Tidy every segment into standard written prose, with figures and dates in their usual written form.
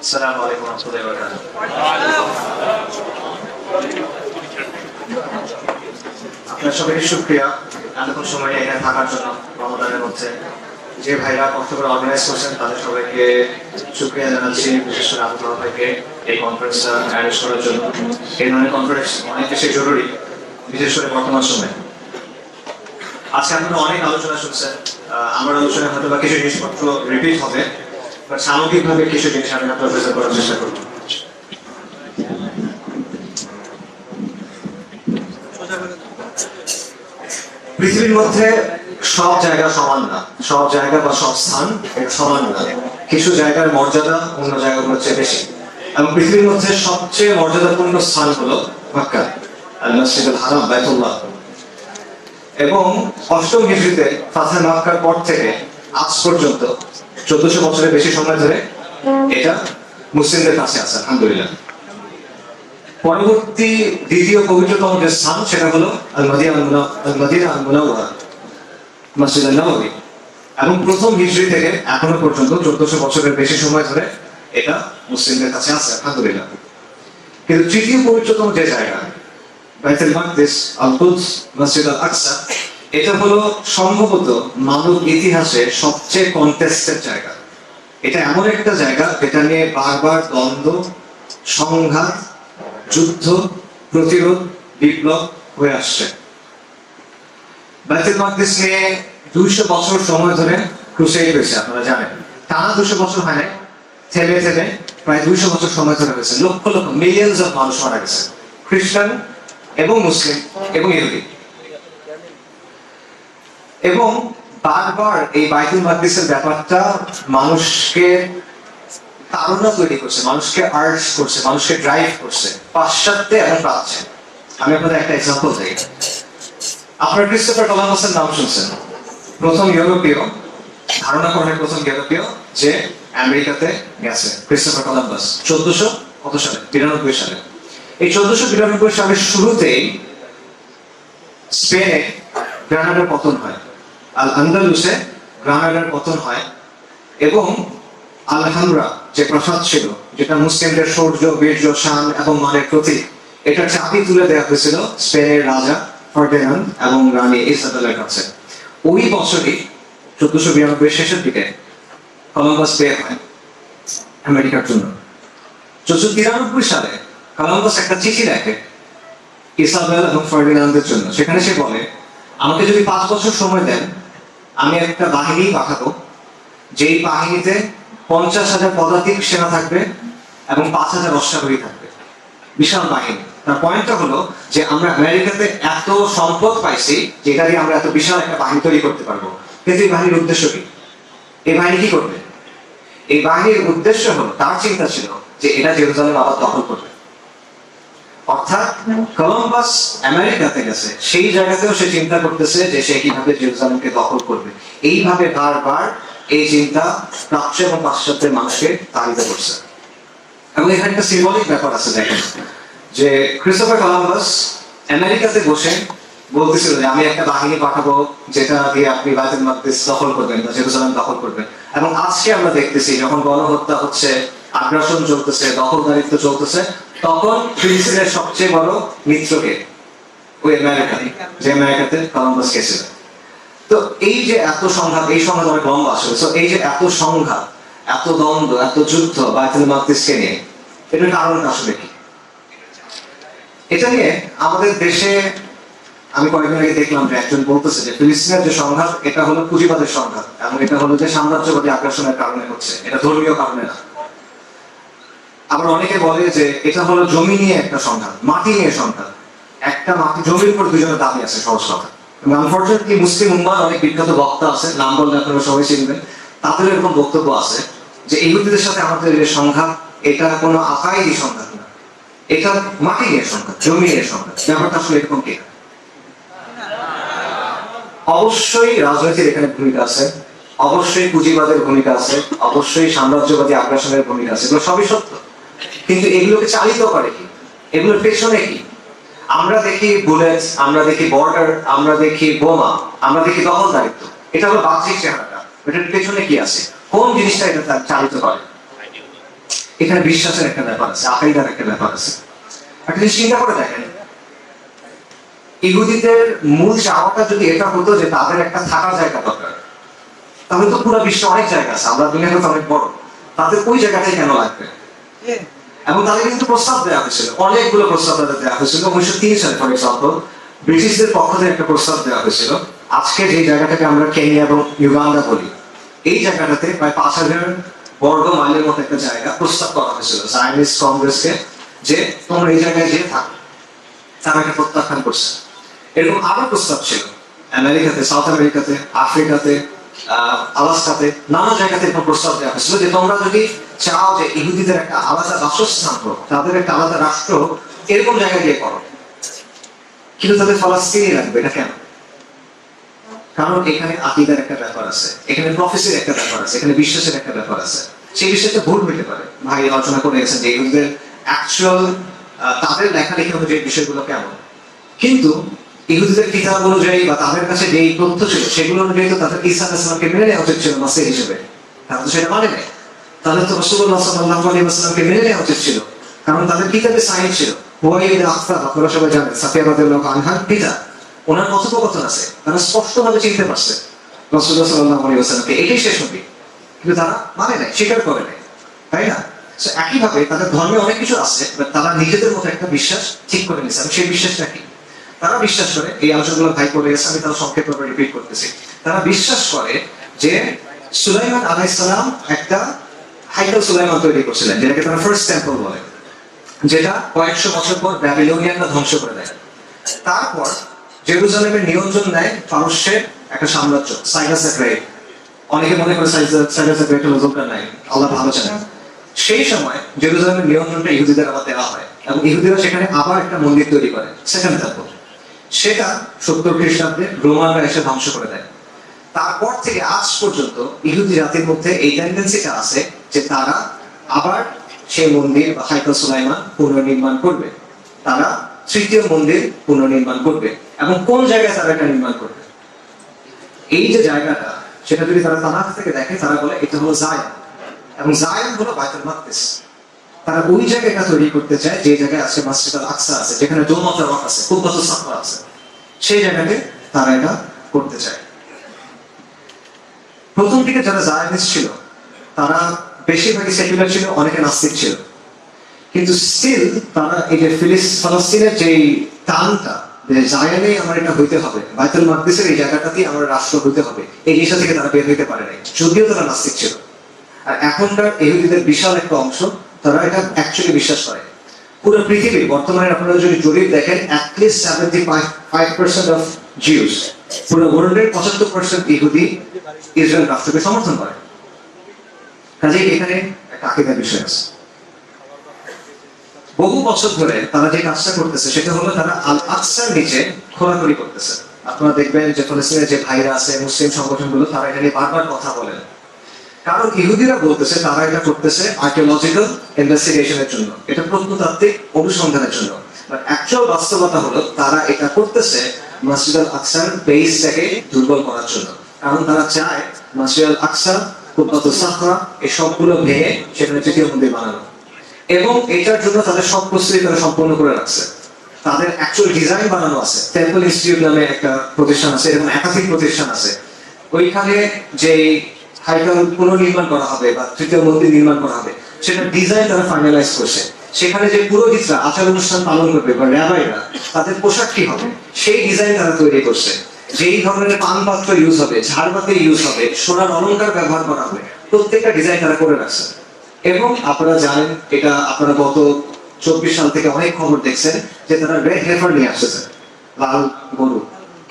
আসসালামু আলাইকুম ওয়া রাহমাতুল্লাহি ওয়া বারাকাতুহু। আপনার সবাইকে শুকরিয়া এতক্ষণ সময় এখানে থাকার জন্য। রমাদানের মধ্যে যে ভাইরা কষ্ট করে অর্গানাইজ করছেন তাদের সবাইকে শুকরিয়া জানাচ্ছি, বিশেষ করে আবুল ভাইকে এই কনফারেন্সটা অ্যারেঞ্জ করার জন্য। এই ধরনের কনফারেন্স অনেক বেশি জরুরি, বিশেষ করে বর্তমান সময়ে। আজকে আপনারা অনেক আলোচনা শুনছেন। আমার আলোচনায় হয়তো বা কিছু জিনিসপত্র রিপিট হবে, বাট সামগ্রিকভাবে কিছু জিনিস আমি আপনার প্রেজেন্ট করার চেষ্টা করব। পৃথিবীর মধ্যে সব জায়গা সমান না, সব জায়গা বা সব স্থান সমান না। কিছু জায়গার মর্যাদা অন্য জায়গাগুলোর চেয়ে বেশি, এবং পৃথিবীর মধ্যে সবচেয়ে মর্যাদাপূর্ণ স্থান হলো মক্কা, আল মসজিদুল হারাম, বাইতুল্লাহ। এবং অষ্টম হিজরিতে ফাতহ মক্কার পর থেকে আজ পর্যন্ত 1400 বছরের বেশি সময় ধরে এটা মুসলিমদের কাছে আছে, আলহামদুলিল্লাহ। পরবর্তী দ্বিতীয় পবিত্রতম যে স্থান সেটা হলো আল মদিনা আল মুনাওয়ারা, মসজিদ নববী। এবং প্রথম হিজরি থেকে এখনো পর্যন্ত 1400 বছরের বেশি সময় ধরে এটা মুসলিমদের কাছে আছে, আলহামদুলিল্লাহ। কিন্তু তৃতীয় পবিত্রতম যে জায়গা বাইতুল মাকদিস, আল কুদস, মসজিদ আল আকসা, এটা হলো সম্ভবত মানব ইতিহাসে সবচেয়ে কন্টেস্টেড জায়গা। এটা এমন একটা জায়গা যেটা নিয়ে বারবার দ্বন্দ্ব, সংঘাত, যুদ্ধ, প্রতিরোধ, বিপ্লব হয়ে আসছে। বাইতুল মাকদিস নিয়ে 200 বছর সময় ধরে ক্রুসেড হয়েছে, আপনারা জানেন। টানা 200 বছর হয় না, থেমে থেমে প্রায় 200 বছর সময় ধরে হয়েছে। লক্ষ লক্ষ মিলিয়নস অফ মানুষ মারা গেছে, খ্রিস্টান এবং মুসলিম এবং ইহুদি। এবং বারবার এই বাইতুল মাকদিসের ব্যাপারটা মানুষকে তাড়না তৈরি করছে, মানুষকে আর্জ করছে, মানুষকে ড্রাইভ করছে পাশ্চাত্যে এবং প্রাচ্যে। আমি আপনাদের একটা এক্সাম্পল দিই। আপনার ক্রিস্টোফার কলম্বাসের নাম শুনছেন, প্রথম ইউরোপীয়, ধারণা করা হয় প্রথম ইউরোপীয় যে আমেরিকাতে গেছে, ক্রিস্টোফার কলম্বাস 1492 সালে। এই 1492 সালের শুরুতেই স্পেনে গ্রানাডার পতন হয়, আল আন্দালুসে গ্রানাডার পতন হয়। এবং আলহামরা যে প্রাসাদ ছিল, যেটা মুসলিমদের শৌর্য, বীর্য, শান এবং মানের প্রতীক, এটা চাবি তুলে দেওয়া হয়েছিল স্পেনের রাজা ফার্ডিনান্দ এবং রানী ইসাবেলার কাছে। ওই বছরই 1492 শেষের দিকে কলম্বাস বের হয় আমেরিকার জন্য। 1493 সালে কলম্বাস একটা চিঠি লেখে ইসাবেল এবং ফার্ডিনান্দের জন্য। সেখানে সে বলে, আমাকে যদি 5 বছর সময় দেন, আমি একটা বাহিনী পাঠাবো, যেই বাহিনীতে 50,000 পদাতিক সেনা থাকবে এবং 5,000 অশ্বারোহী থাকবে, বিশাল বাহিনী। তার পয়েন্টটা হলো যে আমরা আমেরিকাতে এত সম্পদ পাইছি যেটা দিয়ে আমরা এত বিশাল একটা বাহিনী তৈরি করতে পারবো। কিন্তু এই বাহিনীর উদ্দেশ্য কি? এই বাহিনী কি করবে? এই বাহিনীর উদ্দেশ্য হলো, তার চিন্তা ছিল যে এটা জেরুজালেম আবার দখল করবে। অর্থাৎ কলম্বাস আমেরিকাতে গেছে, সেই জায়গাতেও সে চিন্তা করতেছে যে সে কিভাবে জেরুজালেমকে দখল করবে। এইভাবে বারবার এই চিন্তা প্রাচ্য এবং পাশ্চাত্যের মানুষকে তাড়িত করছে। এবং এখানে একটা সিম্বলিক ব্যাপার আছে, দেখেন, যে ক্রিস্টোফার কলম্বাস আমেরিকাতে বসে বলতেছিল যে আমি একটা বাহিনী পাঠাবো যেটা দিয়ে আপনি বাইতুল মাকদিস দখল করবেন বা জেরুজালেম দখল করবেন। এবং আজকে আমরা দেখতেছি যখন গণহত্যা হচ্ছে, আগ্রাসন চলতেছে, দখলদারিত্ব চলতেছে, তখন ফিলিস্তিনের সবচেয়ে বড় মিত্রকে ওই আমেরিকা, যে আমেরিকাতে কলম্বাস গেছিল। তো এই যে এত সংঘাত, এই সংঘাত অনেক লম্বা আসলে। তো এই যে এত সংঘাত, এত দ্বন্দ্ব, এত যুদ্ধ বাইতুল মাকদিসকে নিয়ে, এটার কারণ আসলে কি? এটা নিয়ে আমাদের দেশে আমি কয়েকদিন আগে দেখলাম যে একজন বলতেছে যে ফিলিস্তিনের যে সংঘাত, এটা হলো পুঁজিবাদের সংঘাত, এবং এটা হলো যে সাম্রাজ্যবাদী আগ্রাসনের কারণে হচ্ছে, এটা ধর্মীয় কারণে না। আবার অনেকে বলে যে এটা হলো জমি নিয়ে একটা সংঘাত, মাটি নিয়ে সংঘাত। একটা মাটি, জমির উপর দুজনের দাবি আছে, সহজ কথা। এবং আনফরচুনেটলি মুসলিম উম্মাহর অনেক বিখ্যাত বক্তা আছে, নাম বললে আপনারা সবাই চিনবেন, তাদের এরকম বক্তব্য আছে যে ইহুদিদের সাথে আমাদের যে সংঘাত, এটা কোনো আকাইদি সংঘাত না, এটা মাটি নিয়ে সংঘাত, জমি নিয়ে সংঘাত। ব্যাপারটা আসলে এরকম কি? অবশ্যই রাজনীতির এখানে ভূমিকা আছে, অবশ্যই পুঁজিবাদের ভূমিকা আছে, অবশ্যই সাম্রাজ্যবাদী আগ্রাসনের ভূমিকা আছে, এগুলো সবই সত্য। কিন্তু এগুলোকে চালিত করে কি? এগুলোর পেছনে কি? আমরা দেখি বুলেট, আমরা দেখি বর্ডার, আমরা দেখি বোমা, আমরা দেখি দখলদারিত্ব। এটা হলো বাহ্যিক চেহারাটা। এটার পেছনে কি আছে? কোন জিনিসটা এটা চালিত করে? এখানে বিশ্বাসের একটা ব্যাপার আছে, আকীদার একটা ব্যাপার আছে। একটা জিনিস চিন্তা করে দেখেন, ইহুদিদের মূল চাওয়াটা যদি এটা হতো যে তাদের একটা থাকার জায়গা দরকার, তাহলে তো পুরো বিশ্বে অনেক জায়গা আছে, আমরা দুনিয়াটা তো অনেক বড়, তাদের ওই জায়গাটাই কেন লাগবে? এবং তাদের কিন্তু প্রস্তাব দেওয়া হয়েছিল, অনেকগুলো প্রস্তাব তাদের দেওয়া হয়েছিল। 1903 সালে ফর এক্সাম্পল ব্রিটিশদের পক্ষ থেকে একটা প্রস্তাব দেওয়া হয়েছিল, আজকে যে জায়গাটাকে আমরা কেনিয়া এবং ইউগান্ডা বলি, এই জায়গাটাতে প্রায় 5000 বর্গ মাইলের মতো একটা জায়গা প্রস্তাব করা হয়েছিল জায়নিস্ট কংগ্রেসকে, যে তোমরা এই জায়গায় যেয়ে থাকো। তারা একটা প্রত্যাখ্যান করছে। এরকম আরো প্রস্তাব ছিল আমেরিকাতে, সাউথ আমেরিকাতে, আফ্রিকাতে, আলাস্কাতে, নানা জায়গাতে এরকম প্রস্তাব দেওয়া হয়েছিল যে তোমরা যদি চাও যে ইহুদিদের একটা আলাদা বাসস্থান হোক, তাদের একটা আলাদা রাষ্ট্র হোক, এরকম জায়গায় গিয়ে করো। কিন্তু তাদের ফলস্তিনি লাগবে, এটা কেন? কারণ এখানে আকীদার একটা ব্যাপার আছে, এখানে প্রফেসির একটা ব্যাপার আছে, এখানে বিশ্বাসের একটা ব্যাপার আছে। সেই বিষয়টা ভুল হইতে পারে। ভাই আলোচনা করে গেছেন যে ইহুদিদের অ্যাকচুয়াল তাদের লেখালেখি অনুযায়ী বিষয়গুলো কেমন, কিন্তু ইহুদিদের কিতাব অনুযায়ী বা তাদের কাছে যেই তথ্য ছিল সেগুলো অনুযায়ী তো তাদের ঈসা আলাইহিস সালামকে মেনে নেওয়া উচিত ছিল মাসিহ হিসেবে। তারা তো সেটা মানে নাই। তাদের তো রাসূলুল্লাহ সাল্লাল্লাহু আলাইহি ওয়াসাল্লামকে মেনে নেওয়া উচিত ছিল, কারণ তাদের কিতাবে সাইন ছিল। হুয়াইদ আখতার, আপনারা সবাই জানেন, সাফিয়া রাদিয়াল্লাহু আনহার পিতা, ওনার কথোপকথন আছে, তারা স্পষ্টভাবে চিনতে পারছে রাসূলুল্লাহ সাল্লাল্লাহু আলাইহি ওয়াসাল্লামকে, এটাই শেষ নবী। কিন্তু তারা মানে নাই, স্বীকার করে নাই, তাই না? একইভাবে তাদের ধর্মে অনেক কিছু আছে, তারা নিজেদের মতো একটা বিশ্বাস ঠিক করে নিয়েছে। আমি সেই বিশ্বাসটা কি? তারা বিশ্বাস করে, এই আলোচনাগুলো ভাই করে গেছে, আমি তারা সংক্ষেপভাবে রিপিট করতেছি। তারা বিশ্বাস করে যে সুলাইমান আলাইহিস সালাম একটা হাইকাল সুলাইমান তৈরি করছিলেন, যেটাকে তারা ফার্স্ট টেম্পল বলে, যেটা কয়েকশো বছর পর ব্যাবিলনিয়ানরা ধ্বংস করে দেয়। তারপর জেরুজালেমের নিয়ন্ত্রণ নেয় পারস্যের একটা সাম্রাজ্য, সাইরাস দ্য গ্রেট। অনেকে মনে করে সাইরাস দ্য গ্রেট হলো জুলকারনাইন, আল্লাহ ভালো জানেন। সেই সময় জেরুজালেমের নিয়ন্ত্রণটা ইহুদিদের আবার দেওয়া হয়, এবং ইহুদিরা সেখানে আবার একটা মন্দির তৈরি করে, সেকেন্ড টেম্পল। সেটা 70 খ্রিস্টাব্দে রোমানরা এসে ধ্বংস করে দেয়। তারপর থেকে আজ পর্যন্ত ইহুদি জাতির মধ্যে এই টেন্ডেন্সিটা আছে যে তারা আবার সেই মন্দির বা হাইকাল সুলাইমান পুনর্নির্মাণ করবে, তারা তৃতীয় মন্দির পুনর্নির্মাণ করবে। এবং কোন জায়গায় তারা এটা নির্মাণ করবে, এই যে জায়গাটা, সেটা যদি তারা তানাখ থেকে দেখে, তারা বলে এটা হলো জায়ন, এবং জায়ন হলো বাইতুল মাকদিস। তারা ওই জায়গাটা তৈরি করতে চায় যে জায়গায় আছে মসজিদ আল আকসা আছে, যেখানে দোমাতা রক আছে, কুব্বাত সাফা আছে, সেই জায়গাতে তারা এটা করতে চায়। প্রথম দিকে যারা জায়নিস্ট ছিল তারা বেশিরভাগই সেকুলার ছিল, অনেকে নাস্তিক ছিল, কিন্তু স্টিল তারা এই যে ফিলিস্তিনের যে টানটা, যে জায়নে আমার এটা হইতে হবে, বাইতুল মাকদিসের এই জায়গাটাতেই আমার রাষ্ট্র হইতে হবে, এই জিনিসটা থেকে তারা বের হইতে পারে নাই, যদিও তারা নাস্তিক ছিল। আর এখনকার ইহুদিদের বিশাল একটা অংশ তারা এটা অ্যাকচুয়ালি বিশ্বাস করে। পুরো পৃথিবী বর্তমানে আপনারা যদি জরিপ দেখেন, অ্যাটলিস্ট 75% অফ জিউস, পুরো ওয়ার্ল্ডের 75% ইহুদি ইসরায়েল রাষ্ট্রকে সমর্থন করে। কাজেই এখানে একটা আকীদার বিষয় আছে। বহু বছর ধরে তারা যে কাজটা করতেছে সেটা হলো তারা আল আকসার নিচে খোঁড়াখুড়ি করতেছে। আপনারা দেখবেন যে ফিলিস্তিনের যে ভাইরা আছে, মুসলিম সংগঠনগুলো, তারা এটা নিয়ে বারবার কথা বলেন, কারণ ইহুদিরা বলতেছে তারা এটা করতেছে আর্কিওলজিক্যাল ইনভেস্টিগেশনের জন্য, এটা প্রত্নতাত্ত্বিক অনুসন্ধানের জন্য। বাট অ্যাকচুয়াল বাস্তবতা হলো তারা এটা করতেছে মসজিদ আল আকসার বেসটাকে দুর্বল করার জন্য। কারণ তারা চায় মসজিদ আল আকসা, কুব্বাত সাখরা, এই সবগুলো ভেঙে সেখানে তৃতীয় মন্দির বানানো, এবং এটার জন্য তাদের সব প্রস্তুতি তারা সম্পন্ন করে রাখছে। তাদের অ্যাকচুয়াল ডিজাইন বানানো আছে, টেম্পল ইনস্টিটিউট নামে একটা প্রতিষ্ঠান আছে, এবং একাধিক প্রতিষ্ঠান আছে। ওইখানে যে হাইকাল পুনর্নির্মাণ করা হবে বা তৃতীয় মন্দির নির্মাণ করা হবে, সেটা ডিজাইন তারা ফাইনালাইজ করছে। সেখানে যে পুরোহিতরা আচার অনুষ্ঠান পালন করবে বা র্যাবাইরা, তাদের পোশাক কি হবে সেই ডিজাইন তারা তৈরি করছে। যেই ধরনের পানপাত্র ইউজ হবে, ঝাড়বাতি ইউজ হবে, সোনার অলংকার ব্যবহার করা হবে, প্রত্যেকটা ডিজাইন তারা করে রাখছে। এবং আপনারা জানেন, এটা আপনারা গত 24 সাল থেকে অনেক খবর দেখছেন যে তারা রেড হেফার নিয়ে আসছে, লাল গরু।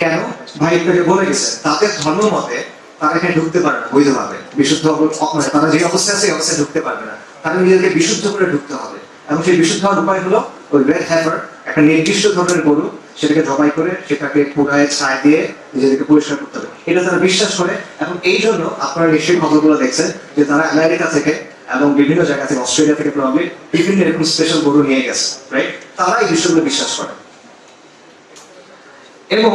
কেন? ভাই আপনাকে বলে গেছে তাদের ধর্ম মতে তারা এখানে ঢুকতে পারে না বৈধভাবে, বিশুদ্ধ, তারা যে অবস্থায় আছে এই অবস্থায় ঢুকতে পারবে না, তারা নিজেদেরকে বিশুদ্ধ করে ঢুকতে হবে। এবং সেই বিশুদ্ধ হওয়ার উপায় হলো ওই রেড হেফার, একটা নির্দিষ্ট ধরনের গরু, সেটাকে জবাই করে সেটাকে পুরায় ছাই দিয়ে নিজেদেরকে পরিষ্কার করতে হবে, এটা তারা বিশ্বাস করে। এবং এই জন্য আপনারা নিশ্চয়ই খবরগুলো দেখছেন যে তারা আমেরিকা থেকে এবং বিভিন্ন জায়গা থেকে, অস্ট্রেলিয়া থেকে প্রবাবলি বিভিন্ন এরকম স্পেশাল গরু নিয়ে গেছে, রাইট? তারা এই বিষয়গুলো বিশ্বাস করে, এবং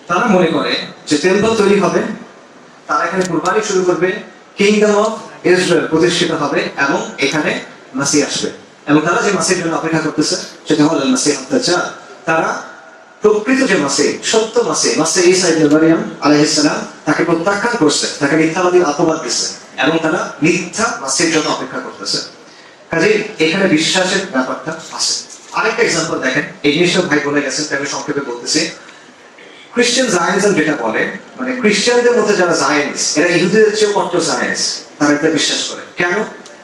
তারা মনে করে যে টেম্পল তৈরি হবে, তারা এখানে কুরবানি শুরু করবে, কিংডম অফ ইসরায়েল প্রতিষ্ঠিত হবে, এবং এখানে মাসিহ আসবে, এবং তারা যে মাসিহের জন্য অপেক্ষা করতেছে সেটা হলো মাসিহ আদ-দাজ্জাল। তারা প্রকৃত যে মাসিহ, সত্য মাসিহ, মাসিহ ঈসা ইবনে মারইয়াম আলাইহিস সালাম, তাকে প্রত্যাখ্যান করছে, তাকে মিথ্যাবাদী অপবাদ দিচ্ছে, এবং তারা মিথ্যা মাসিহের জন্য অপেক্ষা করতেছে। কাজেই এখানে বিশ্বাসের ব্যাপারটা আছে। আরেকটা এক্সাম্পল দেখেন, এই জিনিসটা ভাই বলে গেছেন, তাই আমি সংক্ষেপে বলতেছি। খ্রিস্টান জায়নিজম যেটা বলে, মানে খ্রিস্টানদের মধ্যে যারা জায়নিস্ট, এরা ইহুদিদের চেয়ে কট্টর জায়নিস্ট, তারা এটা বিশ্বাস করে। কেন?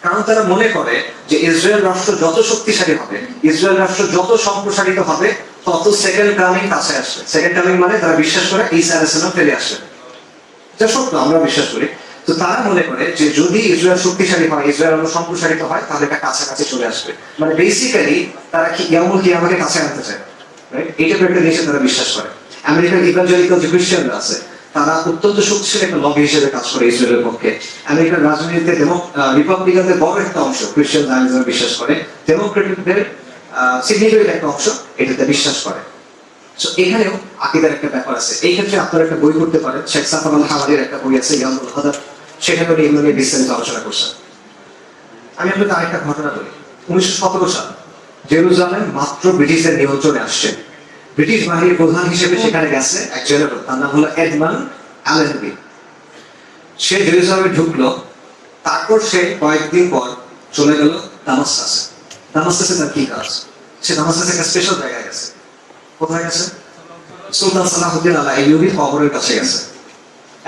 কারণ তারা মনে করে যে ইসরায়েল রাষ্ট্র যত শক্তিশালী হবে, ইসরায়েল রাষ্ট্র যত সম্প্রসারিত হবে, তত সেকেন্ড কামিং কাছে আসবে। সেকেন্ড কামিং মানে তারা বিশ্বাস করে ঈসা আলাইহিস সালাম ফিরে আসবে। এটা সত্য, আমরা বিশ্বাস করি। তো তারা মনে করে যে যদি ইসরায়েল শক্তিশালী হয়, ইসরায়েল আরো সম্প্রসারিত হয়, তাহলে এটা কাছাকাছি চলে আসবে। মানে বেসিক্যালি তারা কিয়ামতকে কাছে আনতে চায়, রাইট? এটা একটা জিনিস তারা বিশ্বাস করে। আমেরিকান ইভাঞ্জেলিক্যাল যে খ্রিস্টানরা আছে, তারা অত্যন্ত শক্তিশালী একটা লবি হিসেবে কাজ করে ইসরায়েলের পক্ষে। আমেরিকান রাজনীতিতে রিপাবলিকানদের বড় একটা অংশ খ্রিস্টান জায়নিজম বিশ্বাস করে, ডেমোক্রেটিকদের সিগনিফিকেন্ট একটা অংশ এটাতে বিশ্বাস করে। সো এখানেও আকীদার একটা ব্যাপার আছে। এই ক্ষেত্রে আপনারা একটা বই করতে পারেন, শেখ সাফর আল হাওয়ারির একটা বই আছে ইয়ামুল হাদার, সেখানে উনি এগুলো নিয়ে বিস্তারিত আলোচনা করছেন। আমি আপনাকে আরেকটা ঘটনা বলি। 1917 সাল জেরুজালেম মাত্র ব্রিটিশদের নিয়ন্ত্রণে আসছে। ব্রিটিশ বাহিনীর প্রধান হিসেবে সেখানে গেছে এক জেনারেল, তার নাম হলো এডমান্ড অ্যালেনবি। সে জেরুজালেমে ঢুকলো, তারপর সে কয়েকদিন পর চলে গেল দামাসকাসে। দামাসকাসে তার কি কাজ? সে দামাসকাসে একটা স্পেশাল জায়গায় গেছে। কোথায় গেছে? সুলতান সালাহুদ্দিন আল আইয়ুবীর কবরের কাছে গেছে,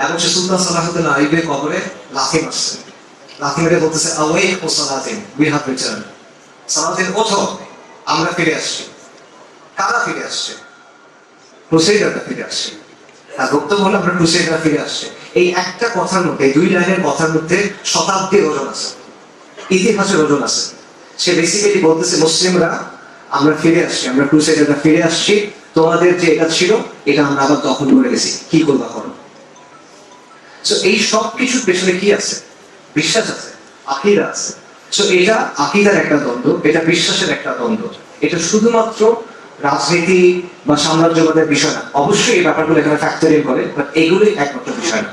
এবং সে সুলতান সালাহুদ্দিন আল আইয়ুবীর কবরে লাথি মারছে। লাথি মেরে বলতেছে, awake O Saladin, we have return. Saladin, ওঠো, আমরা ফিরে আসছি। কারা ফিরে আসছে? ক্রুসেডাররা ফিরে আসছে। তার বক্তব্য হলো আমরা ক্রুসেডাররা ফিরে আসছে। এই একটা কথার মধ্যে, দুই লাইনের কথার মধ্যে শতাব্দীর ওজন আছে, ইতিহাসের ওজন আছে। সে বেসিক্যালি বলতেছে, মুসলিমরা আমরা ফিরে আসছি, আমরা ক্রুসেডাররা ফিরে আসছি, তোমাদের যে এটা ছিল এটা আমরা আবার দখল করে গেছি, কি করবা করো। সো এই সব কিছুর পেছনে কি আছে? বিশ্বাস আছে, আকীদা আছে। সো এটা আকীদার একটা দ্বন্দ্ব, এটা বিশ্বাসের একটা দ্বন্দ্ব। এটা শুধুমাত্র রাজনীতি বা সাম্রাজ্যবাদের বিষয় না। অবশ্যই এই ব্যাপারগুলো এখানে ফ্যাক্টর ইন করে, বাট এগুলোই একমাত্র বিষয় না।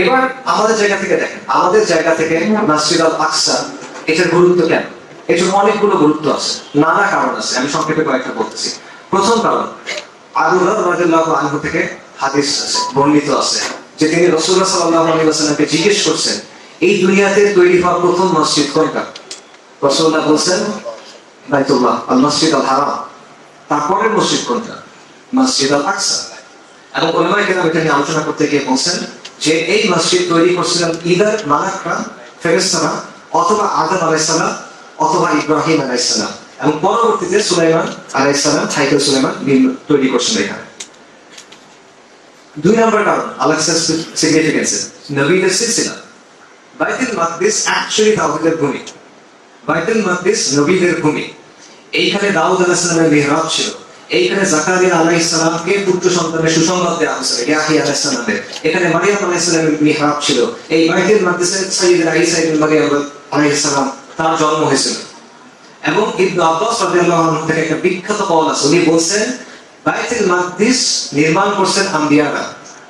এবার আমাদের জায়গা থেকে দেখেন, আমাদের জায়গা থেকে মসজিদ আল আকসা, এটার গুরুত্ব কেন? এটার অনেকগুলো গুরুত্ব আছে, নানা কারণ আছে। আমি সংক্ষেপে কয়েকটা বলতেছি। প্রথম কারণ, আবু হুরায়রা রাদিয়াল্লাহু আনহু থেকে হাদিস আছে, বর্ণিত আছে, যে তিনি রাসূলুল্লাহ সাল্লাল্লাহু আলাইহি ওয়াসাল্লামকে জিজ্ঞেস করছেন, এই দুনিয়াতে তৈরি হওয়া প্রথম মসজিদ কোনটা? রাসূলুল্লাহ বলেন, বাইতুল্লাহ, আল মসজিদ আল হারাম। তারপরের মসজিদ কোনটা? মসজিদ আল আকসা। এবং উলামায়ে কেরাম এটা নিয়ে আলোচনা করতে গিয়ে বলছেন যে এই মসজিদ তৈরি করছিলেন ইদার মালাকরা, ফেরেশতারা, অথবা আদম আলাইহিস সালাম, অথবা ইব্রাহিম আলাইহিস সালাম, এবং পরবর্তীতে সুলাইমান আলাইহিস সালাম, হাইকেল সুলাইমান তৈরি করছেন এখানে। দুই নম্বর কারণ, আল-আকসার সিগনিফিকেন্স, নবীদের সিলসিলা। বাইতুল মাকদিস অ্যাকচুয়ালি তাওহীদের ভূমি। বাইতুল মাকদিস নবীদের ভূমি। এইখানে দাউদ আলাইহিস সালামের মিহরাব ছিল। এইখানে জাকারিয়া আলাইহিস সালামকে পুত্র সন্তানের সুসংবাদ দেওয়া হয়েছিল, ইয়াহইয়া আলাইহিস সালামের। এখানে মারিয়াম আলাইহিস সালামের মিহরাব ছিল। এই বাইতুল মাকদিসে সাইয়্যিদুনা ঈসা ইবনে মারইয়াম আলাইহিস সালাম তার জন্ম হয়েছিল। এবং ইবনে আব্বাস রাদিয়াল্লাহু আনহু থেকে একটা বিখ্যাত কওল আছে, উনি বলছেন বাইতুল মাকদিস নির্মাণ করছেন আম্বিয়ারা,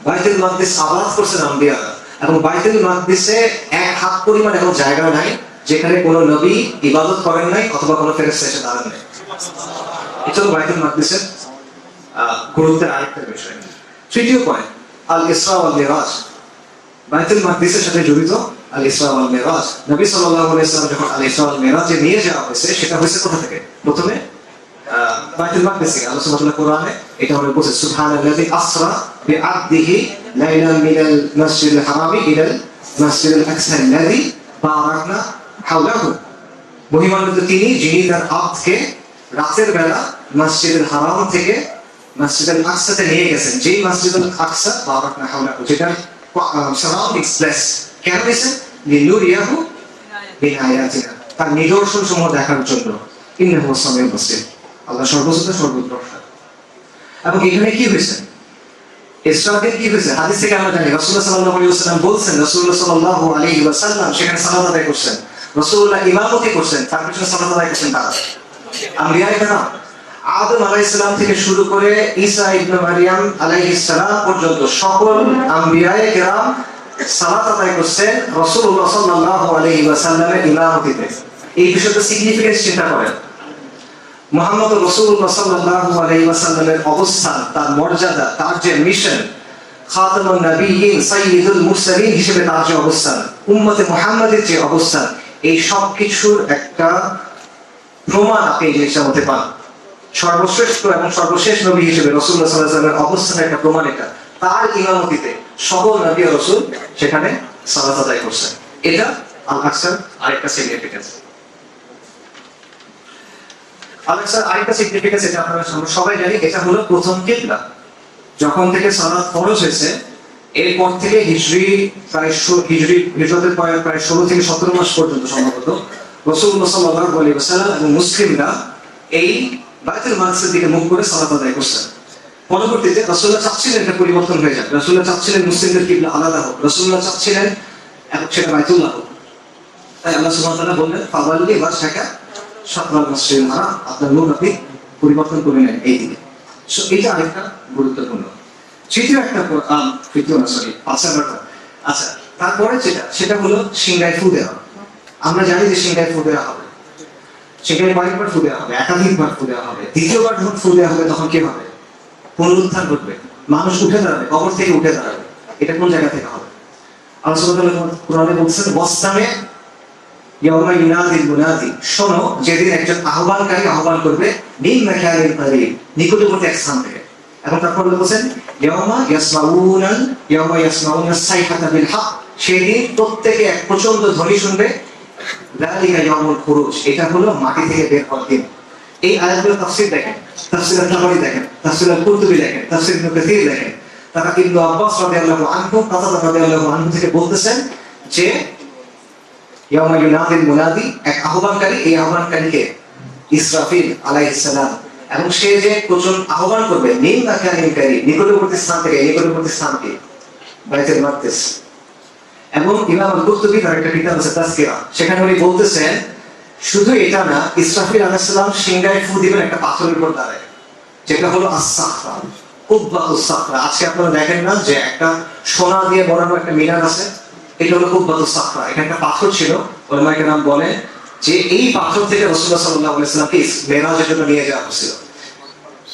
বাইতুল মাকদিস আবাদ করছেন আম্বিয়ারা, এবং বাইতুল মাকদিসে এক হাত পরিমাণ এখন জায়গা নাই যেখানে কোনো নবী ইবাদত করেন নাই অথবা কোনো ফেরেশতা এসে দাঁড়ান নাই। এটা হলো বাইতুল মাকদিসের গুরুত্বের আরেকটা বিষয়। তৃতীয় পয়েন্ট, আল ইসরা ওয়াল মিরাজ। বাইতুল মাকদিসের সাথে জড়িত আল ইসরা ওয়াল মিরাজ। নবী সাল্লাল্লাহু আলাইহি ওয়াসাল্লাম যখন আল ইসরা ওয়াল মিরাজে নিয়ে যাওয়া হয়েছে, সেটা হয়েছে কোথা থেকে? প্রথমে বাইতুল মাকদিস থেকে। আল্লাহ সুবহানাহু ওয়া তাআলা কোরআনে এটা আমরা বলছি, সুবহানাল্লাযী আসরা বিআবদিহি লাইলান মিনাল মাসজিদিল হারামি ইলাল মাসজিদিল আকসা আল্লাযী বারাকনা হাওলাহু। মহিমান্বিত তিনি, যিনি তার আবদকে রাতের বেলা মসজিদুল হারাম থেকে মসজিদুল আকসাতে নিয়ে গেছেন, যেই মসজিদুল আকসা বারাকনা হাওলাহু, যেটা সারাউন্ডিংস ব্লেস। কেন দিয়েছেন? লিনুরিয়াহু মিন আয়াতিনা, তার নিদর্শন সমূহ দেখার জন্য। ইন্নাহু সামিউল বাসীর, আল্লাহ সর্বশ্রোতা সর্বদ্রষ্টা। এবং এখানে কি হয়েছে? ইসরাতে কি হয়েছে? হাদিস থেকে আমরা জানি রাসূলুল্লাহ সাল্লাল্লাহু আলাইহি ওয়াসাল্লাম বলছেন, রাসূলুল্লাহ সাল্লাল্লাহু আলাইহি ওয়াসাল্লাম সেখানে সালাত আদায় করছেন, রাসূলুল্লাহ ইমামতি করছেন, তার পিছনে সালাত আদায় করছেন কারা? আম্বিয়ায়ে কেরাম। আদম আলাইহিস সালাম থেকে শুরু করে ঈসা ইবনে মারইয়াম আলাইহিস সালাম পর্যন্ত সকল আম্বিয়ায়ে কেরাম সালাত আদায় করছেন রাসূলুল্লাহ সাল্লাল্লাহু আলাইহি ওয়াসাল্লামের ইমামতিতে। এই বিষয়টা সিগনিফিকেন্স চিন্তা করেন। মুহাম্মদ রাসূলুল্লাহ সাল্লাল্লাহু আলাইহি ওয়াসাল্লামের অবস্থান, তার মর্যাদা, তার যে মিশন, খাতামুন নবিয়্যিন সাইয়্যিদুল মুরসালিন হিসেবে তার যে অবস্থান, উম্মতে মুহাম্মাদের যে অবস্থান, এই সব কিছুর একটা প্রমাণ আপনি এই জিনিসটার মধ্যে পান। সর্বশ্রেষ্ঠ এবং সর্বশেষ নবী হিসেবে রাসূলুল্লাহ সাল্লাল্লাহু আলাইহি ওয়াসাল্লামের অবস্থানের একটা প্রমাণ এটা। তার ইমামতিতে সকল নবী ও রাসূল সেখানে সালাত আদায় করছেন। এটা আল আকসার আরেকটা সিগনিফিকেন্স। আল আকসার আরেকটা সিগনিফিকেন্স এটা আমরা সবাই জানি, এটা হলো প্রথম কিবলা। যখন থেকে সালাত ফরজ হয়েছে, এরপর থেকে হিজরতের প্রায় 16 থেকে 17 মাস পর্যন্ত সম্ভবত রাসূলুল্লাহ সাল্লাল্লাহু আলাইহি ওয়াসাল্লাম এবং মুসলিমরা এই বাইতুল মাকদিসের দিকে মুখ করে সালাত আদায় করছেন। পরবর্তীতে রাসূলুল্লাহ চাচ্ছিলেন এটা পরিবর্তন হয়ে যাক। রাসূলুল্লাহ চাচ্ছিলেন মুসলিমদের কিবলা আলাদা হোক। রাসূলুল্লাহ চাচ্ছিলেন এবং সেটা বাইতুল্লাহ হোক। তাই আল্লাহ সুবহানাহু ওয়া তাআলা বললেন, ফাওয়াল্লি ওয়াজহাকা শাতরাল মাসজিদিল হারাম, আপনার মুখ আপনি পরিবর্তন করে নেন এই দিকে। সো এটা আরেকটা গুরুত্বপূর্ণ। আচ্ছা, তারপরে সেটা হলো সিংহায় ফু দেওয়া। আমরা জানি যে সিংহায় ফু দেওয়া হবে, সিংহায় কয়েকবার ফু দেওয়া হবে, একাধিকবার ফু দেওয়া হবে। দ্বিতীয়বার যখন ফু দেওয়া হবে তখন কি হবে? পুনরুত্থান ঘটবে, মানুষ উঠে দাঁড়াবে, কবর থেকে উঠে দাঁড়াবে। এটা কোন জায়গা থেকে হবে? আল্লাহ সুবহানাহু ওয়া তাআলা কোরআনে বলছেন, ওয়াসতামে ইয়াউমা ইউনাদিল মুনাদি, শোনো যেদিন একজন আহ্বানকারী আহ্বান করবে মিন মাকানিন কারীব, নিকটবর্তী এক স্থান থেকে। এবং তারপর বলছেন ইয়াউমা ইয়াসমাউনা সাইহাতা বিল হক, সেদিন প্রত্যেকে এক প্রচন্ড ধ্বনি শুনবে। যালিকা ইয়াউমুল খুরুজ, এটা হলো মাটি থেকে বের হওয়ার দিন। এই আয়াতগুলো তাফসীর দেখেন, তাফসীর আত-তাবারী দেখেন, তাফসীর আল-কুরতুবী দেখেন, তাফসীর ইবনে কাসীর দেখেন। তারা ইবনে আব্বাস রাদিয়াল্লাহু আনহু, কাতাদা রাদিয়াল্লাহু আনহু থেকে বলতেছেন যে ইয়াউমা ইউনাদিল মুনাদি, এক আহ্বানকারী, এই আহ্বানকারীকে ইসরাফিল আলাইহিস সালাম, এবং সে যে প্রচুর আহ্বান করবে মিন মাকানিন কারীব, নিকটবর্তী স্থান থেকে। নিকটবর্তী স্থানকে বাইতুল মাকদিস। এবং ইমাম আল-কুরতুবী তার একটা কিতাব আছে তাজকিরা, সেখানে উনি বলতেছেন শুধু এটা না, ইসরাফিল আলাইহিস সালাম সিংহায় ফু দিবেন একটা পাথরের উপর দাঁড়ায়, যেটা হলো আস-সাখরা, কুব্বাতুস সাখরা। আজকে আপনারা দেখেন না যে একটা সোনা দিয়ে বানানো একটা মিনার আছে, এটা হলো কুব্বাতুস সাখরা। এটা একটা পাথর ছিল। উলামায়ে কেরাম বলেন যে এই পাথর থেকে রাসূলুল্লাহ সাল্লাল্লাহু আলাইহি ওয়াসাল্লামকে মেরাজের জন্য নিয়ে যাওয়া হয়েছিল।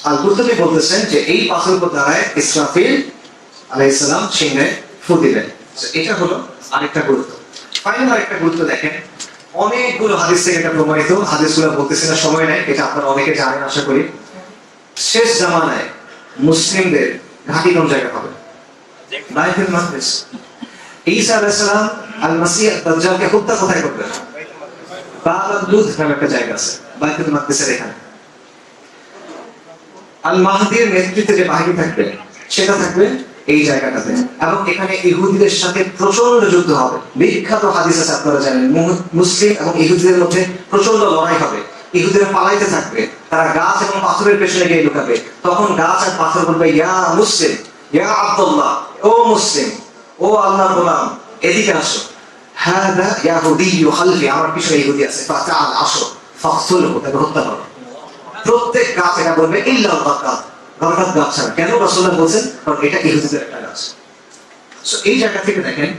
আল-কুরতুবী বলতেছেন যে এই পাথরের উপর দাঁড়ায় ইসরাফিল আলাইহিস সালাম সিংহায় ফু দিবেন। এটা হলো আরেকটা গুরুত্ব। ফাইনাল আরেকটা গুরুত্ব দেখেন, অনেকগুলো হাদিস থেকে এটা প্রমাণিত। হাদিসগুলো বলতেছি না, সময় নাই, এটা আপনারা অনেকে জানেন আশা করি। শেষ জামানায় মুসলিমদের ঘাঁটি কোন জায়গা হবে? বাইতুল মাকদিস। ঈসা আলাইহিস সালাম আল-মাসিহ দাজ্জালকে হত্যা কোথায় করবেন? বাবা লুদ নামে একটা জায়গা আছে বাইতুল মাকদিসের এখানে। আল মাহদির নেতৃত্বে যে বাহিনী থাকবে সেটা থাকবে এই জায়গাটাতে। এবং এখানে ইহুদিদের সাথে প্রচন্ড যুদ্ধ হবে। বিখ্যাত হাদিস আছে, আপনারা জানেন, মুসলিম এবং ইহুদিদের মধ্যে প্রচন্ড লড়াই হবে। ইহুদিরা পালাইতে থাকবে, তারা গাছ এবং পাথরের পেছনে গিয়ে লুকাবে। তখন গাছ আর পাথর বলবে, ইয়া মুসলিম, ইয়া আব্দুল্লাহ, ও মুসলিম, ও আল্লাহর গোলাম, এদিকে আসো। হাদা ইয়াহুদিয়্যু খালফি, আমার পিছনে ইহুদি আছে, ফাতাআল আসো, ফাকতুলহু, তাকে হত্যা করো। প্রত্যেক গাছ এটা বলবে, ইল্লা বারকাত, বারকাত গাছ ছাড়া। কেন রাসূলুল্লাহ বলেন? কারণ এটা ইহুদিদের একটা গাছ। সো এই জায়গা থেকে দেখেন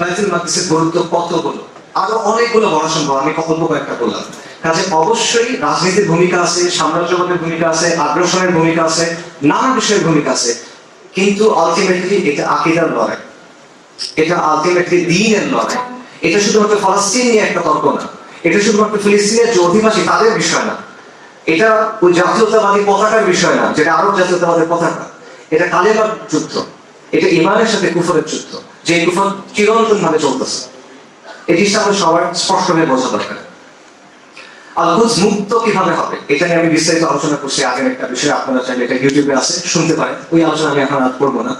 বাইতুল মাকদিসের গুরুত্ব কতগুলো। আরো অনেকগুলো বলা সম্ভব, আমি অল্প কয়েকটা বললাম। কাজে অবশ্যই রাজনীতির ভূমিকা আছে, সাম্রাজ্যবাদের ভূমিকা আছে, আগ্রাসনের ভূমিকা আছে, নানা বিষয়ের ভূমিকা আছে। কিন্তু আলটিমেটলি এটা আকীদার লড়াই, এটা আলটিমেটলি দ্বীনের লড়াই। এটা শুধুমাত্র ফলস্তিন নিয়ে একটা তর্ক না, এটা শুধুমাত্র ফিলিস্তিনের যে অধিবাসী তাদের বিষয় না, এটা ওই জাতীয়তাবাদী পতাকার বিষয় না, যেটা আরব জাতীয়তাবাদের পতাকা। এটা কালেমার যুদ্ধ, এটা ইমানের সাথে কুফরের যুদ্ধ, যে কুফর চিরন্তন ভাবে চলতেছে। এই জিনিসটা আমরা সবার স্পষ্ট হয়ে বোঝা দরকার। আল-কুদস মুক্ত কিভাবে হবে এটা নিয়ে আমি বিস্তারিত আলোচনা করছি আগের একটা বিষয়। আপনারা চাইলে এটা ইউটিউবে আছে, শুনতে পারেন। ওই আলোচনা আমি এখন আর করবো না।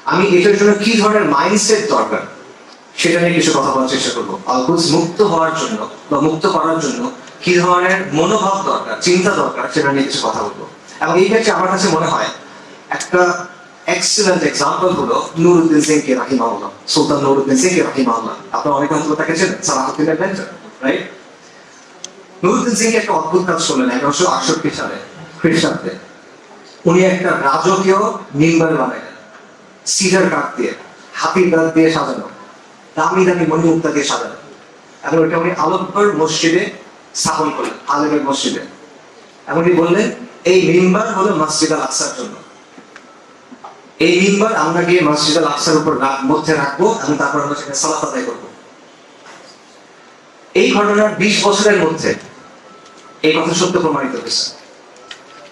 আমি এটার জন্য কি ধরনের মাইন্ডসেট দরকার সেটা নিয়ে কিছু কথা বলার চেষ্টা করবো। আল-কুদস মুক্ত হওয়ার জন্য বা মুক্ত করার জন্য কি ধরনের মনোভাব দরকার, চিন্তা দরকার, সেটা নিয়ে কিছু কথা বলবো। এবং এই ক্ষেত্রে আমার কাছে মনে হয় একটা এক্সিলেন্ট এক্সাম্পল হলো নুরউদ্দিন সিংকে রাহিমাহুল্লাহ, সুলতান নুরউদ্দিন সিংকে রাহিমাহুল্লাহ। আপনারা অনেক হয়তো তাকে চেনেন, সালাহুদ্দিনের মেন্টর, রাইট? নুরউদ্দিন সিং একটা অদ্ভুত কাজ করলেন 1168 সালে খ্রিস্টাব্দে। উনি একটা রাজকীয় মিম্বার বানাইলেন সিডার কাঠ দিয়ে, হাতির দাঁত দিয়ে সাজানো, দামি দামি মণিমুক্তা দিয়ে সাজানো, এবং ওইটা উনি আলোকগড় মসজিদে স্থাপন করলেন, আলেমের মসজিদে। এমনকি বললেন এই মিম্বার হলো মসজিদ আল আকসার জন্য, এই মিম্বার আমরা গিয়ে মসজিদ আল আকসার উপর মধ্যে রাখবো এবং তারপর আমরা সেখানে সালাত আদায় করবো। এই ঘটনার 20 বছরের মধ্যে এই কথা সত্য প্রমাণিত হয়েছে।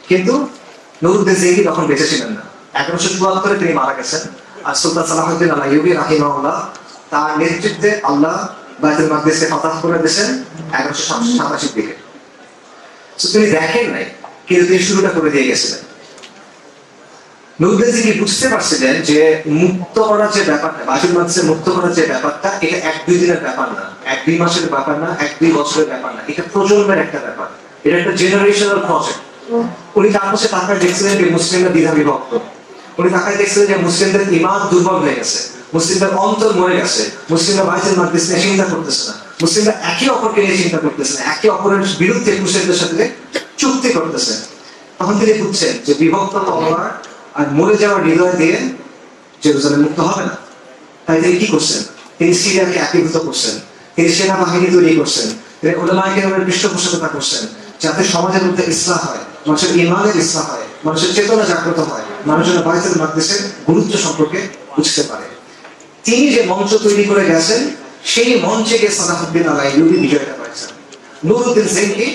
কিন্তু নুরুদ্দিন জিঙ্গি তখন বেঁচে ছিলেন না, 1174 তিনি মারা গেছেন। আর সুলতান সালাহুদ্দিন আল আইয়ুবী রাহিমাহুল্লাহ তার নেতৃত্বে আল্লাহ বাইতুল মাকদিসকে ফাতাহ করে দিয়েছেন 1187 দিকে। তিনি দেখেন নাই, কিন্তু তিনি শুরুটা করে দিয়ে গেছিলেন। নুরুদ্দিন জিঙ্গি বুঝতে পারছিলেন যে মুক্ত করার যে ব্যাপারটা, বাইতুল মাকদিসে মুক্ত করার যে ব্যাপারটা, এটা 1-2 দিনের ব্যাপার না, 1-2 মাসের ব্যাপার না, 1-2 বছরের ব্যাপার না, এটা প্রজন্মের একটা ব্যাপার, এটা একটা জেনারেশনাল প্রজেক্ট। উনি তার পাশে তাকায় দেখছিলেন যে মুসলিমরা দ্বিধা বিভক্ত, উনি তাকায় দেখছিলেন যে মুসলিমদের ঈমান দুর্বল হয়ে গেছে, মুসলিমদের অন্তর মরে গেছে, মুসলিমরা বাইতুল মাকদিস নিয়ে চিন্তা করতেছে না, মুসলিমরা একে অপরকে নিয়ে চিন্তা করতেছে না, একে অপরের বিরুদ্ধে মুসলিমদের সাথে চুক্তি করতেছে। তখন তিনি বুঝছেন যে বিভক্ত তলোয়ার আর মরে যাওয়ার হৃদয় দিয়ে জেরুজালেম মুক্ত হবে না। তাই তিনি কি করছেন? তিনি সিরিয়াকে একীভূত করছেন, তিনি সেনাবাহিনী তৈরি করছেন, তিনি উলামায়ে কেরামের পৃষ্ঠপোষকতা করছেন, যাতে সমাজের মধ্যে ইসলাহ হয়, মানুষের ঈমানের ইসলাহ হয়, মানুষের চেতনা জাগ্রত হয়, মানুষের বাইতুল মাকদিসের গুরুত্ব সম্পর্কে বুঝতে পারে। তিনি যে মঞ্চ তৈরি করে গেছেন, সেই মঞ্চে গিয়ে সালাহুদ্দিন আল আইয়ুবী বিজয়টা পাইছেন। নুরুদ্দিন জিঙ্গি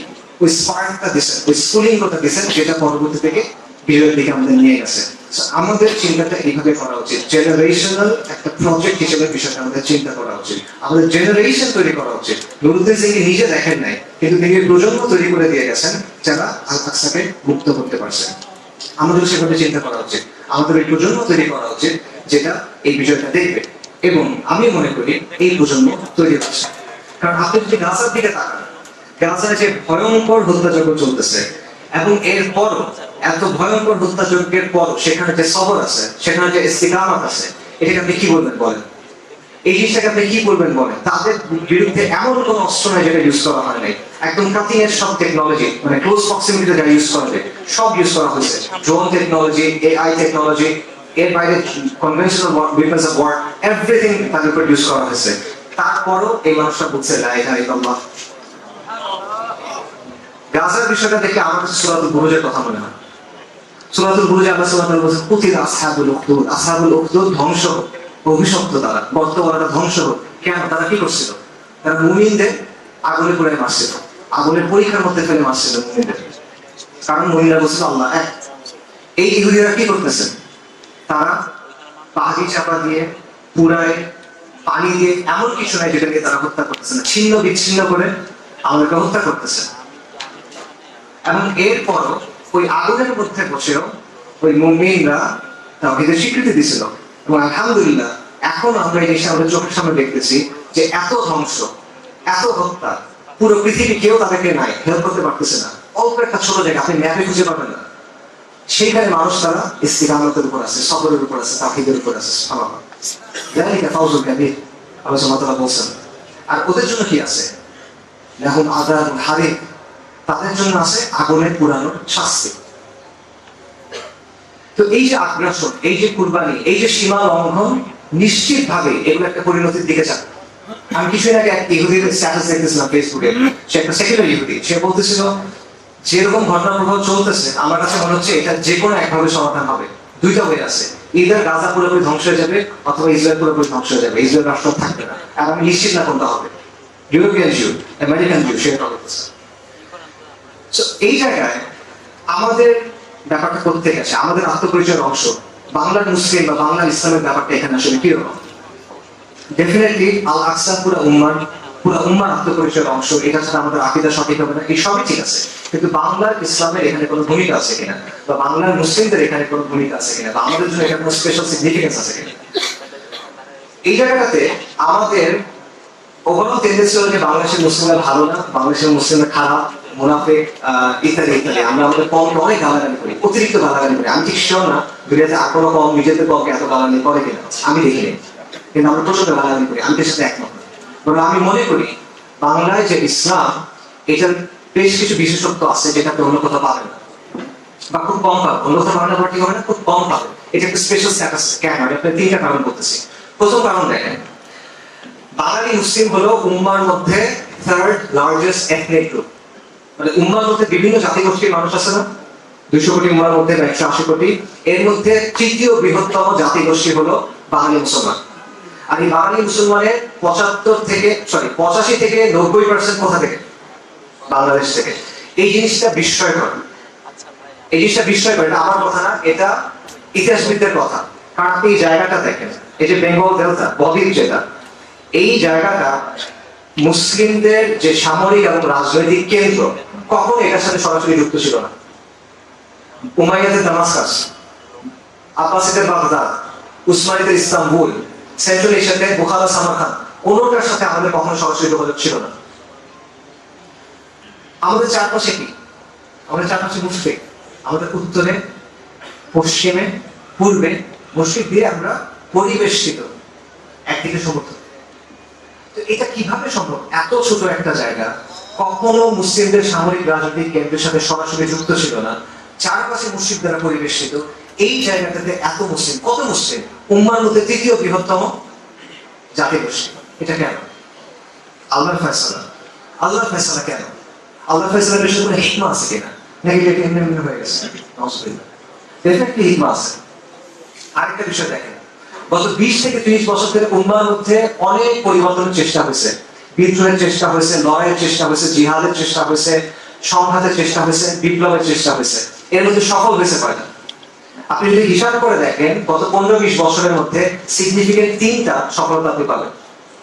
ওই স্পার্কটা দিয়েছেন, ওই স্ফুলিঙ্গটা দিয়েছেন, যেটা পরবর্তী থেকে বিজয়ের দিকে আমাদের নিয়ে গেছে। আমাদের চিন্তাটা এইভাবে করা উচিত, জেনারেশনাল একটা প্রজেক্ট হিসেবে বিষয়টা আমাদের চিন্তা করা উচিত, আমাদের জেনারেশন তৈরি করা উচিত। নুরুদ্দিন জিঙ্গি নিজে দেখেন নাই, কিন্তু তিনি প্রজন্ম তৈরি করে দিয়ে গেছেন যারা আল আকসাকে মুক্ত করতে পারছেন। আমাদের সেভাবে চিন্তা করা উচিত, আমাদের এই প্রজন্ম তৈরি করা উচিত যেটা এই বিষয়টা দেখবে। এবং আমি মনে করি এই প্রজন্ম তৈরি হচ্ছে, কারণ আপনি যদি গাজার দিকে তাকান, গাজায় যে ভয়ঙ্কর হত্যাযজ্ঞ চলতেছে, এবং এরপরও এত ভয়ঙ্কর হত্যাযজ্ঞের পর সেখানে যে সবর আছে, সেখানে যে ইস্তিকামত আছে, এটাকে আপনি কি বলবেন বলেন? এই জিনিসটাকে আপনি কি বলবেন বলেন? তাদের বিরুদ্ধে এমন কোন অস্ত্র নাই যেটা ইউজ করা হয় নাই, একদম কাটিং এর সব টেকনোলজি, মানে ক্লোজ প্রক্সিমিটিতে যা ইউজ করা যায় সব ইউজ করা হয়েছে, ড্রোন টেকনোলজি, এআই টেকনোলজি, এর বাইরে conventional weapons of war, everything তাদের উপর ইউজ করা হয়েছে। তারপরও এই মানুষটা বলছে লা ইলাহা ইল্লাল্লাহ। গাজার বিষয়টা দেখে আমার কাছে সূরাতুল বুরুজের কথা মনে হয়। সূরাতুল বুরুজে আল্লাহ সুবহানাহু ওয়া তাআলা বলেছেন কুতিলা আসহাবুল উখদুদ, আসহাবুল উখদুদ ধ্বংস, অভিশপ্ত তারা, বর্তমানটা ধ্বংস হোক। কেন? তারা কি করছিল? তারা মুমিনদের আগুনে পুড়ে মারছিল, আগুনের পরীক্ষার মধ্যে ফেলে মারছিল মুমিনদের, কারণ মুমিনরা বলছিল আল্লাহ এক। এই ইহুদিরা কি করতেছেন? তারা পাহাড়ি চাপা দিয়ে, পুরায়, পানি দিয়ে, এমন কিছু নাই যেটা দিয়ে তারা হত্যা করতেছে না, ছিন্ন বিচ্ছিন্ন করে আমাদেরকে হত্যা করতেছে। এবং এরপরও ওই আগুনের মধ্যে বসেও ওই মুমিনরা তাওহীদের স্বীকৃতি দিছিল। এবং আলহামদুলিল্লাহ এখন আমরা এই জিনিসটা আমাদের চোখের সামনে দেখতেছি যে এত ধ্বংস, এত হত্যা, পুরো পৃথিবী কেউ তাদেরকে নাই, হেল্প করতে পারতেছে না। অল্প একটা ছোট জায়গা আপনি ম্যাপে খুঁজে পাবেন না, সেইখানে মানুষ তারা ইস্তিকামতের উপর আছে, সবরের উপর আছে, তাওহীদের উপর আছে। সুবহানাল্লাহ, যালিকা ফাউজুল কাবীর, আল্লাহ সুবহানাহু ওয়া তাআলা বলেন। আর ওদের জন্য কি আছে? লাহুম আযাবুন হারিক, তাদের জন্য আছে আগুনের পুরানোর শাস্তি। তো এই যে আগ্রাসন, এই যে কুরবানি, এই যে সীমা লঙ্ঘন, নিশ্চিত ভাবে এগুলো একটা পরিণতির দিকে যাবে। আমি কিছুদিন আগে এক ইহুদির স্ট্যাটাস দেখতেছিলাম ফেসবুকে, সে একটা সেকুলার ইহুদি, সে বলতেছিল যেরকম ঘটনা প্রবাহ চলতেছে আমার কাছে মনে হচ্ছে এটা যে কোনো একভাবে সমাধান হবে। দুইটা ওয়ে আছে, ইদার গাজা পুরোপুরি ধ্বংস হয়ে যাবে অথবা ইসরায়েল পুরোপুরি ধ্বংস হয়ে যাবে, ইসরায়েল রাষ্ট্র থাকবে না। আর আমি নিশ্চিত না কোনটা হবে, ইউরোপিয়ান জিউ, আমেরিকান জিউ, সেটা করতেছে। এই জায়গায় আমাদের ব্যাপারটা করতে গেছে, আমাদের আত্মপরিচয়ের অংশ, বাংলার মুসলিম বা বাংলার ইসলামের ব্যাপারটা এখানে আসলে কিরকম? ডেফিনেটলি আল আকসা পুরো উম্মার আত্মপরিচয়ের অংশ, এটা ছাড়া আমাদের আকীদা সঠিক হবে না। এই সবই ঠিক আছে, কিন্তু বাংলার ইসলামের এখানে কোনো ভূমিকা আছে কিনা, বা বাংলার মুসলিমদের এখানে কোনো ভূমিকা আছে কিনা, বা আমাদের জন্য এখানে কোনো স্পেশাল সিগনিফিকেন্স আছে কিনা, এই জায়গাটাতে আমাদের ওভারঅল টেন্ডেন্সি হলো যে বাংলাদেশের মুসলিমরা ভালো না, বাংলাদেশের মুসলিমরা খারাপ, মুনাফিক, ইত্যাদি ইত্যাদি। আমরা আমাদের কমকে অনেক গালাগালি করি, অতিরিক্ত গালাগালি করি। আমি ঠিক শিওর না দুনিয়াতে আর কোনো কম নিজেদের কমকে এত গালাগালি করে কিনা, আমি দেখিনি, কিন্তু আমরা প্রচন্ড গালাগালি করি। আমি এর সাথে একমত না, বরং আমি মনে করি বাংলায় যে ইসলাম, এটার বেশ কিছু বিশেষত্ব আছে যেটা আপনি অন্য কোথাও পাবেন না, বা খুব কম পাবেন। অন্য কোথাও পাবেন না, ঠিক হবে না, খুব কম পাবেন। এটা একটা স্পেশাল স্ট্যাটাস। কেন? আমি আপনার তিনটা কারণ বলতেছি। প্রথম কারণ দেখেন, বাঙালি মুসলিম হলো উম্মার মধ্যে থার্ড লার্জেস্ট এথনিক গ্রুপ। মানে উম্মার মধ্যে বিভিন্ন জাতিগোষ্ঠীর মানুষ আছে না, 200 কোটি উম্মার মধ্যে 180 কোটি, এর মধ্যে তৃতীয় বৃহত্তম জাতিগোষ্ঠী হলো বাঙালি মুসলমান। আর এই বাঙালি মুসলমানের 85 থেকে 90% কোথা থেকে? বাংলাদেশ থেকে। এই জিনিসটা বিস্ময়কর, এই জিনিসটা বিস্ময়কর। এটা আমার কথা না, এটা ইতিহাসবিদদের কথা। কারণ আপনি এই জায়গাটা দেখেন, এই যে বেঙ্গল ডেল্টা বদ্বীপ, যেটা এই জায়গাটা মুসলিমদের যে সামরিক এবং রাজনৈতিক কেন্দ্র, কখনো এটার সাথে সরাসরি যুক্ত ছিল না। উমাইয়াদের দামাসকাস, আব্বাসিদের বাগদাদ, উসমানীদের ইস্তাম্বুল, সেন্ট্রাল এশিয়াতে বুখারা, সামারকান্দ, কোনোটার সাথে আমাদের কখনো সরাসরি যোগাযোগ ছিল না। আমাদের চারপাশে কি? আমাদের চারপাশে মুশরিক। আমাদের উত্তরে, পশ্চিমে, পূর্বে মুশরিক দিয়ে আমরা পরিবেষ্টিত, একদিকে সমর্থন। তো এটা কিভাবে সম্ভব? এত ছোট একটা জায়গা কখনো মুসলিমদের সামরিক রাজনৈতিক কেন্দ্রের সাথে সরাসরি যুক্ত ছিল না, চারপাশে মুসলিম দ্বারা পরিবেষ্টিত। এই জায়গাটাতে এত মুসলিম, কত মুসলিম, উম্মার মধ্যে তৃতীয় বৃহত্তম জাতিগোষ্ঠী। এটা কেন? আল্লাহর ফয়সালা। আল্লাহর ফয়সালা কেন? আল্লাহর ফয়সালার পেছনে কোনো হিকমা আছে কিনা? নাকি এটা এমনি এমনি হয়ে গেছে? নাউজুবিল্লাহ। ডেফিনেটলি হিকমা আছে। আরেকটা বিষয় দেখেন, গত 20 থেকে 30 বছর ধরে উম্মার মধ্যে অনেক পরিবর্তনের চেষ্টা হয়েছে। বিদ্রোহের চেষ্টা হয়েছে, লড়াইয়ের চেষ্টা হয়েছে, জিহাদের চেষ্টা হয়েছে, সংঘাতের চেষ্টা হয়েছে, বিপ্লবের চেষ্টা হয়েছে। এর মধ্যে সফল হয়েছে কয়টা? আপনি যদি হিসাব করে দেখেন, গত 15-20 বছরের মধ্যে সিগনিফিকেন্ট 3টা সফলতা আপনি পাবেন।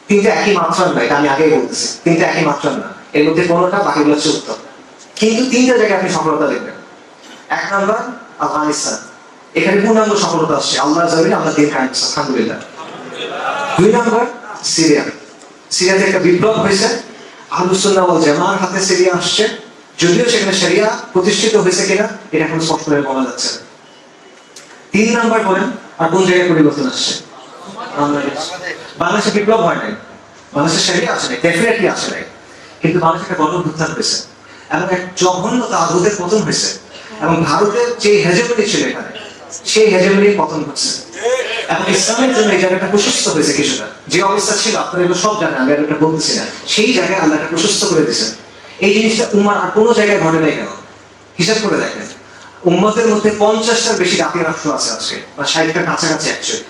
3টা একই মাত্রার নয়, এটা আমি আগেই বলতেছি। 3টা একই মাত্রার না, এর মধ্যে কোনোটা বাকিগুলো হচ্ছে উত্তম, কিন্তু 3টা জায়গায় আপনি সফলতা দেখবেন। 1 নম্বর আফগানিস্তান, এখানে পূর্ণাঙ্গ সফলতা আসছে, আল্লাহর জমিনে আল্লাহ দিন কায়েম, আলহামদুলিল্লাহ। 2 নম্বর সিরিয়া, সিরিয়াতে একটা বিপ্লব হয়েছে, আহলুস সুন্নাহ ওয়াল জামাআর হাতে সিরিয়া আসছে। যদিও সেখানে শরিয়া প্রতিষ্ঠিত হয়েছে কিনা এটা এখন স্পষ্টভাবে বলা যাচ্ছে না। 3 নম্বর বলেন, আর কোন জায়গায় পরিবর্তন আসছে? বাংলাদেশে বিপ্লব হয় নাই, বাংলাদেশে শরিয়া আসে নাই, ডেফিনেটলি আসে নাই, কিন্তু বাংলাদেশে একটা গণঅভ্যুত্থান হয়েছে এবং এক জঘন্য তাগুতের পতন হয়েছে, এবং ভারতের যে হেজেমনি ছিল এখানে, সেই হেজেমনির পতন হচ্ছে, এবং ইসলামের জন্য এই জায়গাটা প্রশস্ত হয়েছে কিছুটা। যে অবস্থা ছিল আপনারা এগুলো সব জানেন, আমি এটা বলতেছি না, সেই জায়গায় আল্লাহ একটা প্রশস্ত করে দিয়েছেন। এই জিনিসটা উম্মার আর কোনো জায়গায় ঘটে নাই কেন? হিসাব করে দেখেন, উম্মতের মধ্যে 50টার বেশি জাতীয় রাষ্ট্র আছে আজকে, বা 60টার কাছাকাছি অ্যাকচুয়ালি।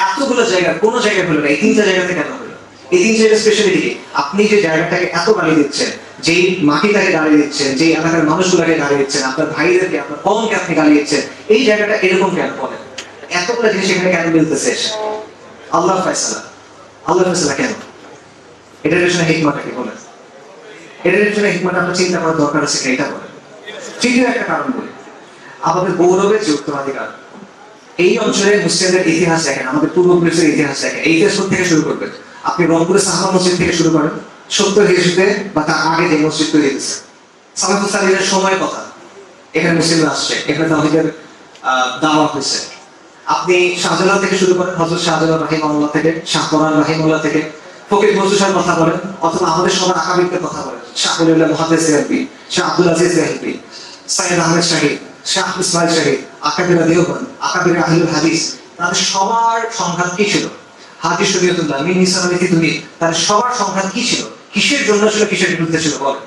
এতগুলো জায়গা কোনো জায়গায় হলো না, এই 3টা জায়গাতে কেন হলো? এই 3 জায়গার স্পেশালিটি কি? আপনি যে জায়গাটাকে এত গালি দিচ্ছেন, যেই মাটিটাকে গালি দিচ্ছেন, যেই এলাকার মানুষগুলোকে গালি দিচ্ছেন, আপনার ভাইদেরকে, আপনার কমকে আপনি গালি দিচ্ছেন, এই জায়গাটা এরকম কেন বলেন? এতগুলো জিনিস এখানে কেন মিলতেছে? আল্লাহর ফয়সালা। আল্লাহর ফয়সালা কেন? এটার পেছনে হিকমাটা কি বলেন? এটার পেছনে হিকমাটা আপনার চিন্তা করার দরকার আছে, এটা বলেন। তৃতীয় একটা কারণ বলি, আমাদের গৌরবের যে উত্তরাধিকার। এই অঞ্চলে মুসলিমদের ইতিহাস দেখেন, আমাদের পূর্বপুরুষের ইতিহাস দেখেন। এই ইতিহাস থেকে শুরু করবেন, আপনি রংপুরের সাহাবা মসজিদ থেকে শুরু করেন, 70 হিজরিতে বা তার আগে যে মসজিদ তৈরি হয়েছে, সালাফুস সালিহিনের সময়ের কথা, এখানে মুসলিমরা আসছে, এখানে তাওহীদের দাওয়া হয়েছে। আপনি শাহজালাল থেকে শুরু করেন, হযরত শাহজালাল রাহিমাহুল্লাহ থেকে, শাহ কোরআন রাহিমাহুল্লাহ থেকে, ফকির নজরুল সাহেবের কথা বলেন, অথবা আমাদের সবার আকাবিরদের কথা বলেন, শাহ ওলিউল্লাহ মুহাদ্দিস দেহলভী, শাহ আব্দুল আজিজ দেহলভী, সাইয়েদ আহমেদ শাহী, শাহ ইসমাইল শাহী, আকাবিরা দেওবন্দ, আকাবিরা আহলুল হাদিস, তাদের সবার সংঘাত কি ছিল? হাজী শরীয়তুল্লাহ, মিন নিসাব আল-ইতিতুনি, তাদের সবার সংঘাত কি ছিল? কিসের জন্য ছিল, কিসের বিরুদ্ধে ছিল বলেন?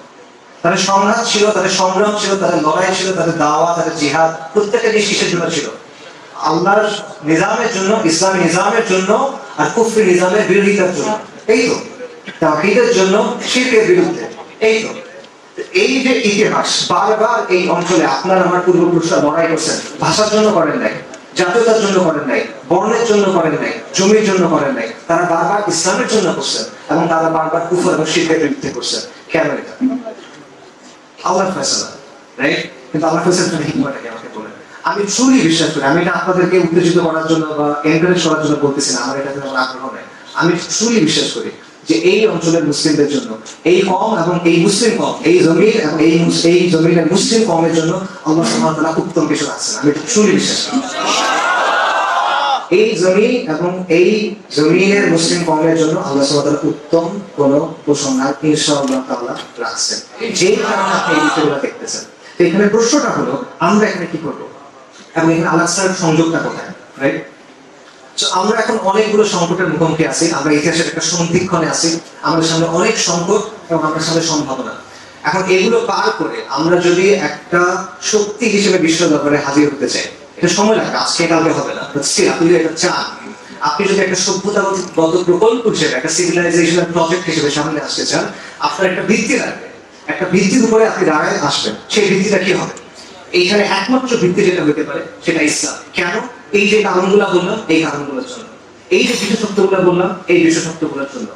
তাদের সংঘাত ছিল, তাদের সংগ্রাম ছিল, তাদের লড়াই ছিল, তাদের দাওয়া, তাদের জিহাদ, প্রত্যেকটা জিনিস কিসের জন্য ছিল? আল্লাহর নিজামের জন্য, ইসলামী নিজামের জন্য, আর কুফরি নিজামের বিরোধিতার জন্য। এই তো তাওহীদের জন্য, শিরকের বিরুদ্ধে। এই তো এই যে ইতিহাস, বারবার এই অঞ্চলে আপনার আমার পূর্বপুরুষরা লড়াই করছেন। ভাষার জন্য করেন নাই, জাতীয়তার জন্য করেন নাই, বর্ণের জন্য করেন নাই, জমির জন্য করেন নাই, তারা বারবার ইসলামের জন্য করছেন, এবং তারা বারবার কুফর এবং শিরকের বিরুদ্ধে করছেন। কেন? এটা আল্লাহর ফয়সালা, রাইট? কিন্তু আল্লাহর ফয়সালার হিকমাটাকে আমাকে বলেন। আমি ট্রুলি বিশ্বাস করি, আমি এটা আপনাদেরকে উত্তেজিত করার জন্য বা এনকারেজ করার জন্য বলতেছি না, আমার এটাতে কোনো আগ্রহ নেই। আমি ট্রুলি বিশ্বাস করি যে এই অঞ্চলের মুসলিমদের জন্য, এই কম এবং এই মুসলিম কম, এই জমির এবং এই জমিনের মুসলিম কমের জন্য আল্লাহ সুবহানাহু ওয়া তাআলা উত্তম কিছু রাখছেন। আমি এটা ট্রুলি বিশ্বাস করি। এই জমিন এবং এই জমিনের মুসলিম কমের জন্য আল্লাহ সুবহানাহু ওয়া তাআলা উত্তম কোন উপসংহার ইনশাআল্লাহ তাআলা রাখছেন, যেই কারণে আপনি এই বিষয়গুলো দেখতেছেন। তো এখানে প্রশ্নটা হলো, আমরা এখানে কি করব এবং এখানে আল-আকসার সংযোগটা কোথায়? রাইট? আমরা এখন অনেকগুলো সংকটের মুখোমুখি আছি, আমরা ইতিহাসের একটা সন্ধিক্ষণে আছি, আমাদের সামনে অনেক সংকট এবং আমাদের সামনে সম্ভাবনা। এখন এগুলো পার করে আমরা যদি একটা শক্তি হিসেবে বিশ্ব দরবারে হাজির হতে চাই, এটা সময় লাগবে, আজকে কালকে হবে না। আপনি যদি এটা চান, আপনি যদি একটা সভ্যতাগত প্রকল্প হিসেবে, একটা সিভিলাইজেশনাল প্রজেক্ট হিসেবে সামনে আসতে চান, আপনার একটা ভিত্তি লাগবে। একটা ভিত্তির উপরে আপনি দাঁড়ায় আসবেন, সেই ভিত্তিটা কি হবে? এইখানে একমাত্র ভিত্তি যেটা হতে পারে সেটা ইসলাম। কেন? এই যে কারণগুলো বললাম, এই কারণগুলোর জন্য। এই যে বিশেষত্বগুলো বললাম, এই বিশেষত্বগুলোর জন্য।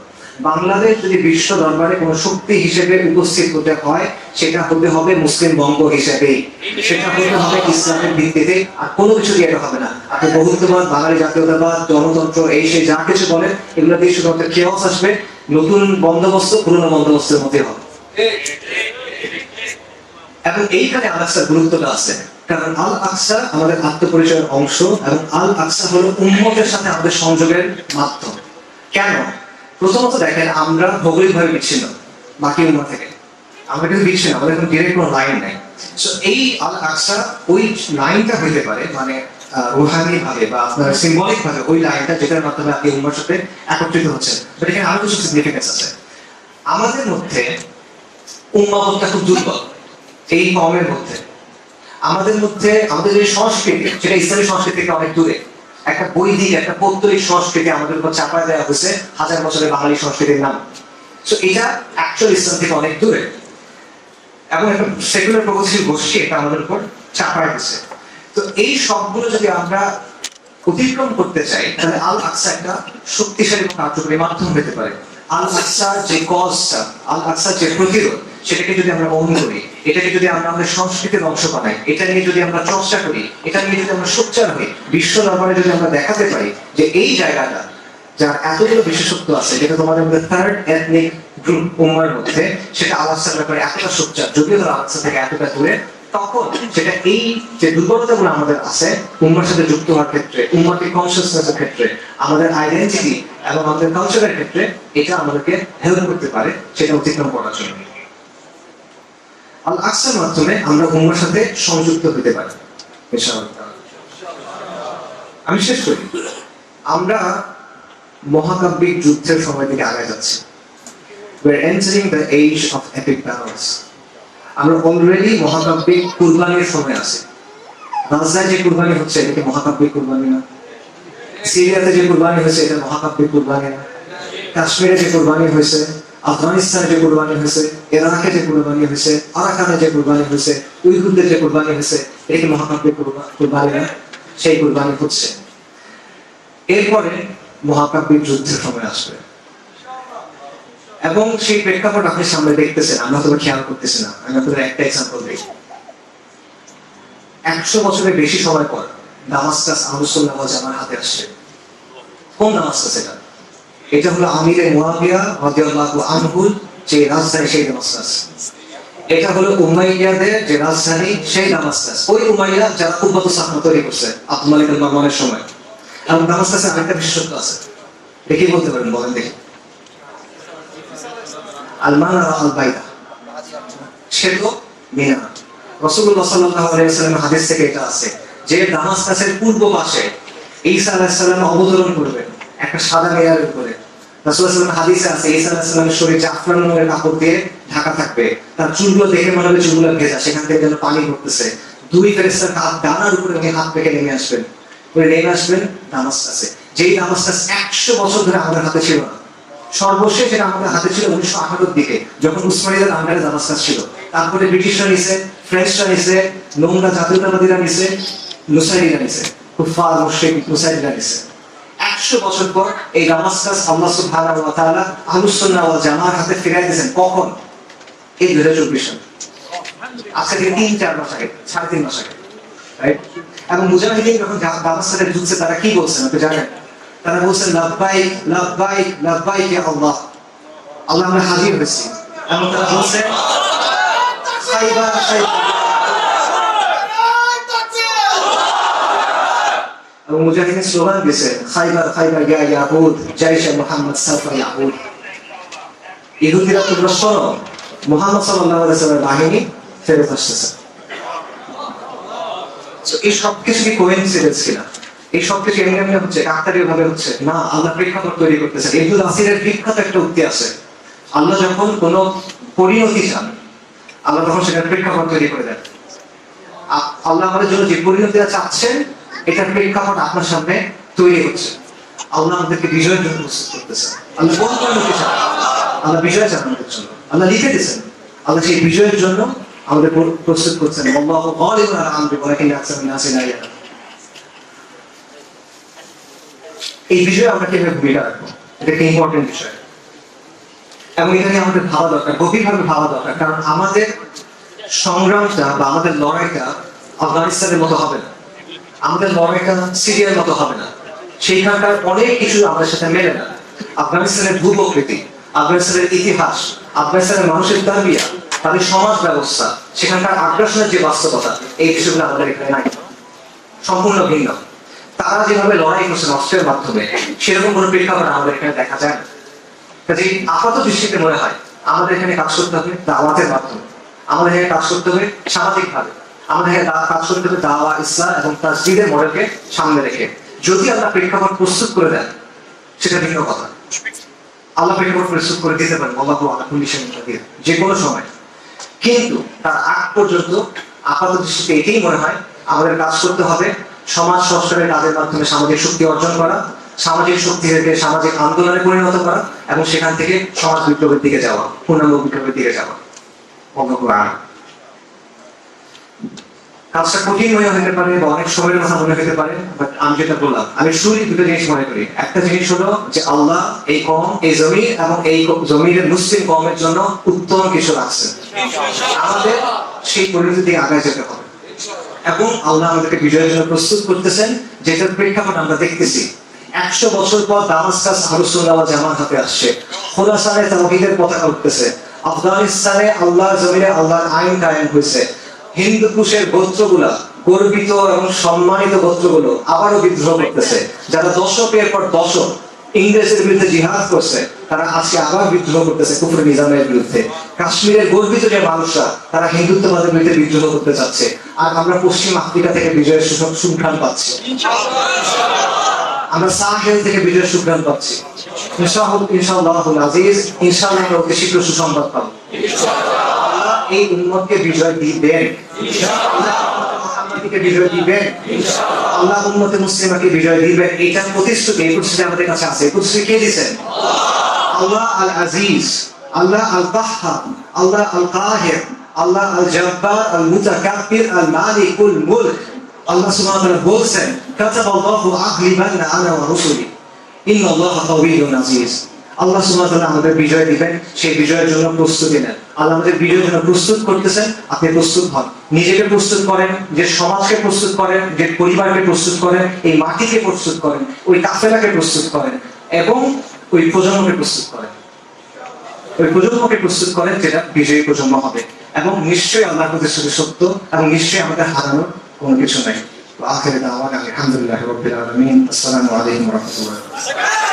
বাংলাদেশ যদি বিশ্ব দরবারে কোনো শক্তি হিসেবে উপস্থিত হতে হয়, সেটা হতে হবে মুসলিম বঙ্গ হিসেবে, সেটা হতে হবে ইসলামের ভিত্তিতে, আর কোনো কিছু দিয়ে এটা হবে না। আপনি বহুত্ববাদ, বাঙালি জাতীয়তাবাদ, গণতন্ত্র, এই সেই যা কিছু বলেন, এগুলো দিয়ে শুধুমাত্র কেওয়াস আসবে, নতুন বন্দোবস্ত পুরনো বন্দোবস্তের মধ্যে হবে। এবং এইখানে আল আকসার গুরুত্বটা আছে, কারণ আল আকসা আমাদের আত্মপরিচয়ের অংশ এবং আল আকসা হলো উম্মতের সাথে আমাদের সংযোগের মাধ্যম। কেন? প্রথমত দেখেন, আমরা ভৌগোলিকভাবে বিচ্ছিন্ন বাকি উম্মত থেকে, আমরা কিন্তু বিচ্ছিন্ন, আমাদের কোনো ডিরেক্ট কোনো লাইন নাই। সো এই আল আকসা ওই লাইনটা হইতে পারে, মানে রুহানি ভাবে বা আপনার সিম্বলিক ভাবে ওই লাইনটা, যেটার মাধ্যমে আপনি উম্মার সাথে একত্রিত হচ্ছেন। বাট এখানে আরো কিছু সিগনিফিকেন্স আছে। আমাদের মধ্যে উম্মাবতটা খুব দুর্বল, এই কমের মধ্যে। আমাদের মধ্যে আমাদের যে সংস্কৃতি, সেটা ইসলামী সংস্কৃতি থেকে অনেক দূরে। একটা বৈদিক, একটা পৌত্তলিক সংস্কৃতি আমাদের উপর চাপায় দেওয়া হয়েছে হাজার বছরের বাঙালি সংস্কৃতির নাম। সো এটা অ্যাকচুয়াল ইসলাম থেকে অনেক দূরে, এবং একটা সেকুলার প্রগতিশীল গোষ্ঠী এটা আমাদের উপর চাপায় দিচ্ছে। তো এই সবগুলো যদি আমরা অতিক্রম করতে চাই, তাহলে আল আকসা একটা শক্তিশালী এবং কার্যকরী মাধ্যম হতে পারে। আল আকসার যে কজটা, আল আকসার যে প্রতিরোধ, সেটাকে যদি আমরা বহন করি, এটাকে যদি আমরা আমাদের সংস্কৃতির অংশ বানাই, এটা নিয়ে যদি আমরা চর্চা করি, এটা নিয়ে যদি আমরা সোচ্চার হই, বিশ্ব দরবারে যদি আমরা দেখাতে পারি যে এই জায়গাটা যার এতগুলো বিশেষত্ব আছে, যেটা তোমাদের মধ্যে থার্ড এথনিক গ্রুপ উম্মার মধ্যে, সেটা আল আকসার ব্যাপারে এতটা সোচ্চার, যদিও তারা আল আকসা থেকে এতটা দূরে, তখন সেটা এই যে দুর্বলতাগুলো আমাদের আছে উম্মার সাথে যুক্ত হওয়ার ক্ষেত্রে, উম্মাকে কনসিয়াসনেসের ক্ষেত্রে, আমাদের আইডেন্টিটি এবং আমাদের কালচারের ক্ষেত্রে, এটা আমাদেরকে হেল্প করতে পারে সেটা অতিক্রম করার জন্য। আল আকসার মাধ্যমে আমরা উম্মার সাথে সংযুক্ত হতে পারি ইনশাআল্লাহ। আমি শেষ করি, আমরা মহাকাব্যিক যুদ্ধের সময় থেকে আগে যাচ্ছি। We're entering the age of epic battles. আমরা অলরেডি মহাকাব্যিক কুরবানির সময় আছি। গাজায় যে কুরবানি হচ্ছে, এটা কি মহাকাব্যিক কুরবানি না? সিরিয়াতে যে কুরবানি হয়েছে, এটা মহাকাব্যিক কুরবানি না? কাশ্মীরে যে কুরবানি হয়েছে, আফগানিস্তানে যে কুরবানি হয়েছে, ইরাকে যে কুরবানি হয়েছে, আরাকানে যে কুরবানি হয়েছে, উইঘুরদের যে কুরবানি হয়েছে, এটা কি মহাকাব্যিক কুরবানি না? সেই কুরবানি হচ্ছে। এরপরে মহাকাব্যিক যুদ্ধের সময় আসবে, এবং সেই প্রেক্ষাপট আপনি সামনে দেখতেছেন, আমরা তো খেয়াল করতেছি না। আমি আপনাদের একটা এক্সাম্পল দিই। 100 বছরের বেশি সময় পর দামাস্কাস আহলুস সুন্নাহ ওয়াল জামার হাতে আসছে। কোন দামাস্কাস এটা? এটা হলো আমিরে মুয়াবিয়া রাদিয়াল্লাহু আনহুর যে রাজধানী, সেই দামাস্কাস। এটা হলো উমাইয়াদের যে রাজধানী, সেই দামাস্কাস। ওই উমাইয়া যারা কুব্বাতুস সাখরা তৈরি করছে আব্দুল মালিক আল মারওয়ানের সময়। এবং দামাস্কাসের আরেকটা বিশেষত্ব আছে, দেখি বলতে পারেন, বলেন দেখি। আল মানারা আল বাইদা, সেতো মিনার। রাসূলুল্লাহ সাল্লাল্লাহু আলাইহি ওয়াসাল্লামের হাদিস থেকে এটা আছে যে দামাস্কাসের পূর্ব পাশে ঈসা আলাইহিস সালাম অবতরণ করবেন একটা সাদা মেয়ারের উপরে। রাসূলুল্লাহ সাল্লাল্লাহু আলাইহি ওয়াসাল্লাম হাদিসে আছে ঈসা আলাইহিস সালামের শরীর জাফরান রঙের কাপড় দিয়ে ঢাকা থাকবে, তার চুলগুলো দেখে মনে হবে চুলগুলো ভেজা, সেখান থেকে যেন পানি পড়তেছে। দুই ফেরেশতার হাত ডানার উপরে উনি হাত রেখে নেমে আসবেন, উনি নেমে আসবেন দামাস্কাসে। যেই দামাস্কাস 100 বছর ধরে আমাদের হাতে ছিল না। সর্বশেষ এটা আমাদের হাতে ছিল 1918 দিকে, যখন উসমানীয়দের আন্ডারে দামাস্কাস ছিল। তারপরে ব্রিটিশরা নিছে, ফ্রেঞ্চরা নিছে, নোংরা জাতীয়তাবাদীরা নিছে, নুসাইরিরা নিছে, কুফার মুশরিক নুসাইরিরা নিছে। 100 বছর পর এই দামাস্কাস আল্লাহ সুবহানাহু ওয়া তাআলা আহলুস সুন্নাহ ওয়াল জামার হাতে ফিরিয়ে দিয়েছেন। কখন? এই 2024 সালে, আজকে থেকে 3-4 মাস আগে, 3.5 মাস আগে, রাইট? এবং মুজাহিদিন যখন দামাস্কাসে ঢুকছে, তারা কি বলছেন আপনি জানেন? তারা বলছেন লাব্বাইক লাব্বাইক লাব্বাইক ইয়া আল্লাহ, আল্লাহ আমরা হাজির হয়েছি। এবং তারা বলছে খাইবার খাইবার, এবং মুজাহিদিন স্লোগান দিয়েছে খাইবার খাইবার ইয়া ইয়াহুদ জাইশে মুহাম্মদ সাফা ইয়াহুদ। ইহুদিরা তোমরা শোনো, মুহাম্মদ সাল্লাল্লাহু আলাইহি ওয়াসাল্লামের বাহিনী ফেরত আসতেছে। তো এই সব কিছু কি কোইন্সিডেন্স কিনা? এই সব কিছু এমনি এমনি হচ্ছে, কাকতালীয় ভাবে হচ্ছে না। আল্লাহ প্রেক্ষাপট তৈরি করতেছেন। ইবনুল আসিরের বিখ্যাত একটা উক্তি আছে, আল্লাহ যখন কোনো পরিণতি চান, আল্লাহ তখন সেটার প্রেক্ষাপট তৈরি করে দেন। আল্লাহ আমাদের জন্য যে পরিণতিটা চাচ্ছেন, এটার প্রেক্ষাপট আপনার সামনে তৈরি হচ্ছে। আল্লাহ আমাদেরকে বিজয়ের জন্য প্রস্তুত করতেছেন। আল্লাহ কোন পরিণতি চান? আল্লাহ বিজয় চান আমাদের জন্য। আল্লাহ লিখে দিয়েছেন, আল্লাহ সেই বিজয়ের জন্য আমাদের প্রস্তুত করছেন। আল্লাহু গালিবুন আলা আমরিহি ওয়ালাকিন্না আকসারান নাসি লা ইয়ালামুন। এই বিষয়ে আমরা কিভাবে ভূমিকা রাখবো, এটা একটা ইম্পর্টেন্ট বিষয়, এবং এটা নিয়ে আমাদের ভাবা দরকার, গভীরভাবে ভাবা দরকার। কারণ আমাদের সংগ্রামটা বা আমাদের লড়াইটা আফগানিস্তানের মতো হবে না, আমাদের লড়াইটা সিরিয়ার মতো হবে না। সেইখানকার অনেক কিছু আমাদের সাথে মেলে না। আফগানিস্তানের ভূপ্রকৃতি, আফগানিস্তানের ইতিহাস, আফগানিস্তানের মানুষের তারবিয়া, তাদের সমাজ ব্যবস্থা, সেখানকার আগ্রাসনের যে বাস্তবতা, এই বিষয়গুলো আমাদের এখানে নাই, সম্পূর্ণ ভিন্ন। তারা যেভাবে লড়াই করছেন অস্ত্রের মাধ্যমে, সেরকম কোনো প্রেক্ষাপট আমাদের এখানে দেখা যায় না। কাজে আপাত দৃষ্টিতে মনে হয় আমাদের এখানে কাজ করতে হবে দাওয়াতের মাধ্যমে, আমাদের এখানে কাজ করতে হবে সামাজিক ভাবে, আমাদের এখানে কাজ করতে হবে দাওয়া, ইসলাম এবং তাসদীদের মডেলকে সামনে রেখে। যদি আল্লাহ প্রেক্ষাপট প্রস্তুত করে দেন, সেটা ভিন্ন কথা। আল্লাহ প্রেক্ষাপট প্রস্তুত করে দিতে পারেন আল্লাহ কন্ডিশন দিয়ে যে কোনো সময়, কিন্তু তার আগ পর্যন্ত আপাত দৃষ্টিতে এটাই মনে হয় আমাদের কাজ করতে হবে সমাজ সংস্কারের কাজের মাধ্যমে সামাজিক শক্তি অর্জন করা, সামাজিক শক্তি থেকে সামাজিক আন্দোলনে পরিণত করা, এবং সেখান থেকে সমাজ বিপ্লবের দিকে যাওয়া, পূর্ণাঙ্গ বিপ্লবের দিকে যাওয়া। কাজটা কঠিন হয়ে হতে পারে বা অনেক সময়ের কথা মনে হতে পারে, বাট আমি যেটা বললাম, আমি শুরুই দুটো জিনিস মনে করি। একটা জিনিস হলো যে আল্লাহ এই কওম, এই জমিন এবং এই জমিনের মুসলিম কওমের জন্য উত্তম কিছু রাখছেন। আমাদের সেই পরিণতির দিকে আগায় যেতে হবে, এবং আল্লাহ আমাদেরকে বিজয়ের জন্য প্রস্তুত করতেছেন, যেটার প্রেক্ষাপট আমরা দেখতেছি। 100 বছর পর দামাস্কাস আহলুস সুন্নাহ ওয়াল জামাত হাতে আসছে, খোরাসানে তাওহীদের পতাকা উঠতেছে, আফগানিস্তানে আল্লাহর জমিনে আল্লাহর আইন কায়েম হয়েছে। হিন্দু কুশের গোত্রগুলা, গর্বিত এবং সম্মানিত গোত্রগুলো আবারও বিদ্রোহ করতেছে। যারা দশকের পর দশক ইংরেজের বিরুদ্ধে জিহাদ করছে, তারা আজকে আবার বিদ্রোহ করতেছে কুফর নিজামের বিরুদ্ধে। কাশ্মীরের গর্বিত যে মানুষরা, তারা হিন্দুত্ববাদের বিরুদ্ধে বিদ্রোহ করতে যাচ্ছে। আর আমরা পশ্চিম আফ্রিকা থেকে বিজয়ের সুঘ্রাণ পাচ্ছি, আমরা সাহেল থেকে বিজয়ের সুঘ্রাণ পাচ্ছি। ইনশাআল্লাহুল আজিজ, ইনশাআল্লাহ আমরা অতি শীঘ্র সুসংবাদ পাবো। আল্লাহ এই উম্মতকে বিজয় দিবেন, মুহাম্মাদকে বিজয় দিবেন, আল্লাহ উম্মতে মুসলিমাকে বিজয় দিবেন। এটা প্রতিশ্রুতি, এই প্রতিশ্রুতি আমাদের কাছে আছে। এই প্রতিশ্রুতি কে দিয়েছেন? আল্লাহ আল আজিজ, আল্লাহ আল কাহ্হার, আল্লাহ আল কাহির, আল্লাহ আল জব্বার, আল মুতাকাব্বির, আল মালিকুল মুলক। আল্লাহ সুবহানাহু ওয়া তাআলা বলেন, কাতাবাল্লাহু আগলিবান্না আনা ওয়া রুসুলি ইন্নাল্লাহা কাওয়িয়্যুন আজিজ। আল্লাহ সুবহানাহু ওয়া তাআলা আমাদের বিজয় দিবেন, সেই বিজয়ের জন্য প্রস্তুতি নেন। আল্লাহ আমাদের বিজয়ের জন্য প্রস্তুত করতেছেন, আপনি প্রস্তুত হন। নিজেকে প্রস্তুত করেন, যে সমাজকে প্রস্তুত করেন, যে পরিবারকে প্রস্তুত করেন, এই মাটিকে প্রস্তুত করেন, ওই কাফেলাকে প্রস্তুত করেন, এবং ওই প্রজন্মকে প্রস্তুত করেন। ওই প্রজন্মকে প্রস্তুত করেন যেটা বিজয়ী প্রজন্ম হবে। এবং নিশ্চয়ই আল্লাহর প্রতিশ্রুতি সত্য, এবং নিশ্চয়ই আমাদের হারানোর কোনো কিছু নাই। আখির দাওয়ানা আলহামদুলিল্লাহি রাব্বিল আলামিন। আসসালামু আলাইকুম ওয়া রাহমাতুল্লাহ।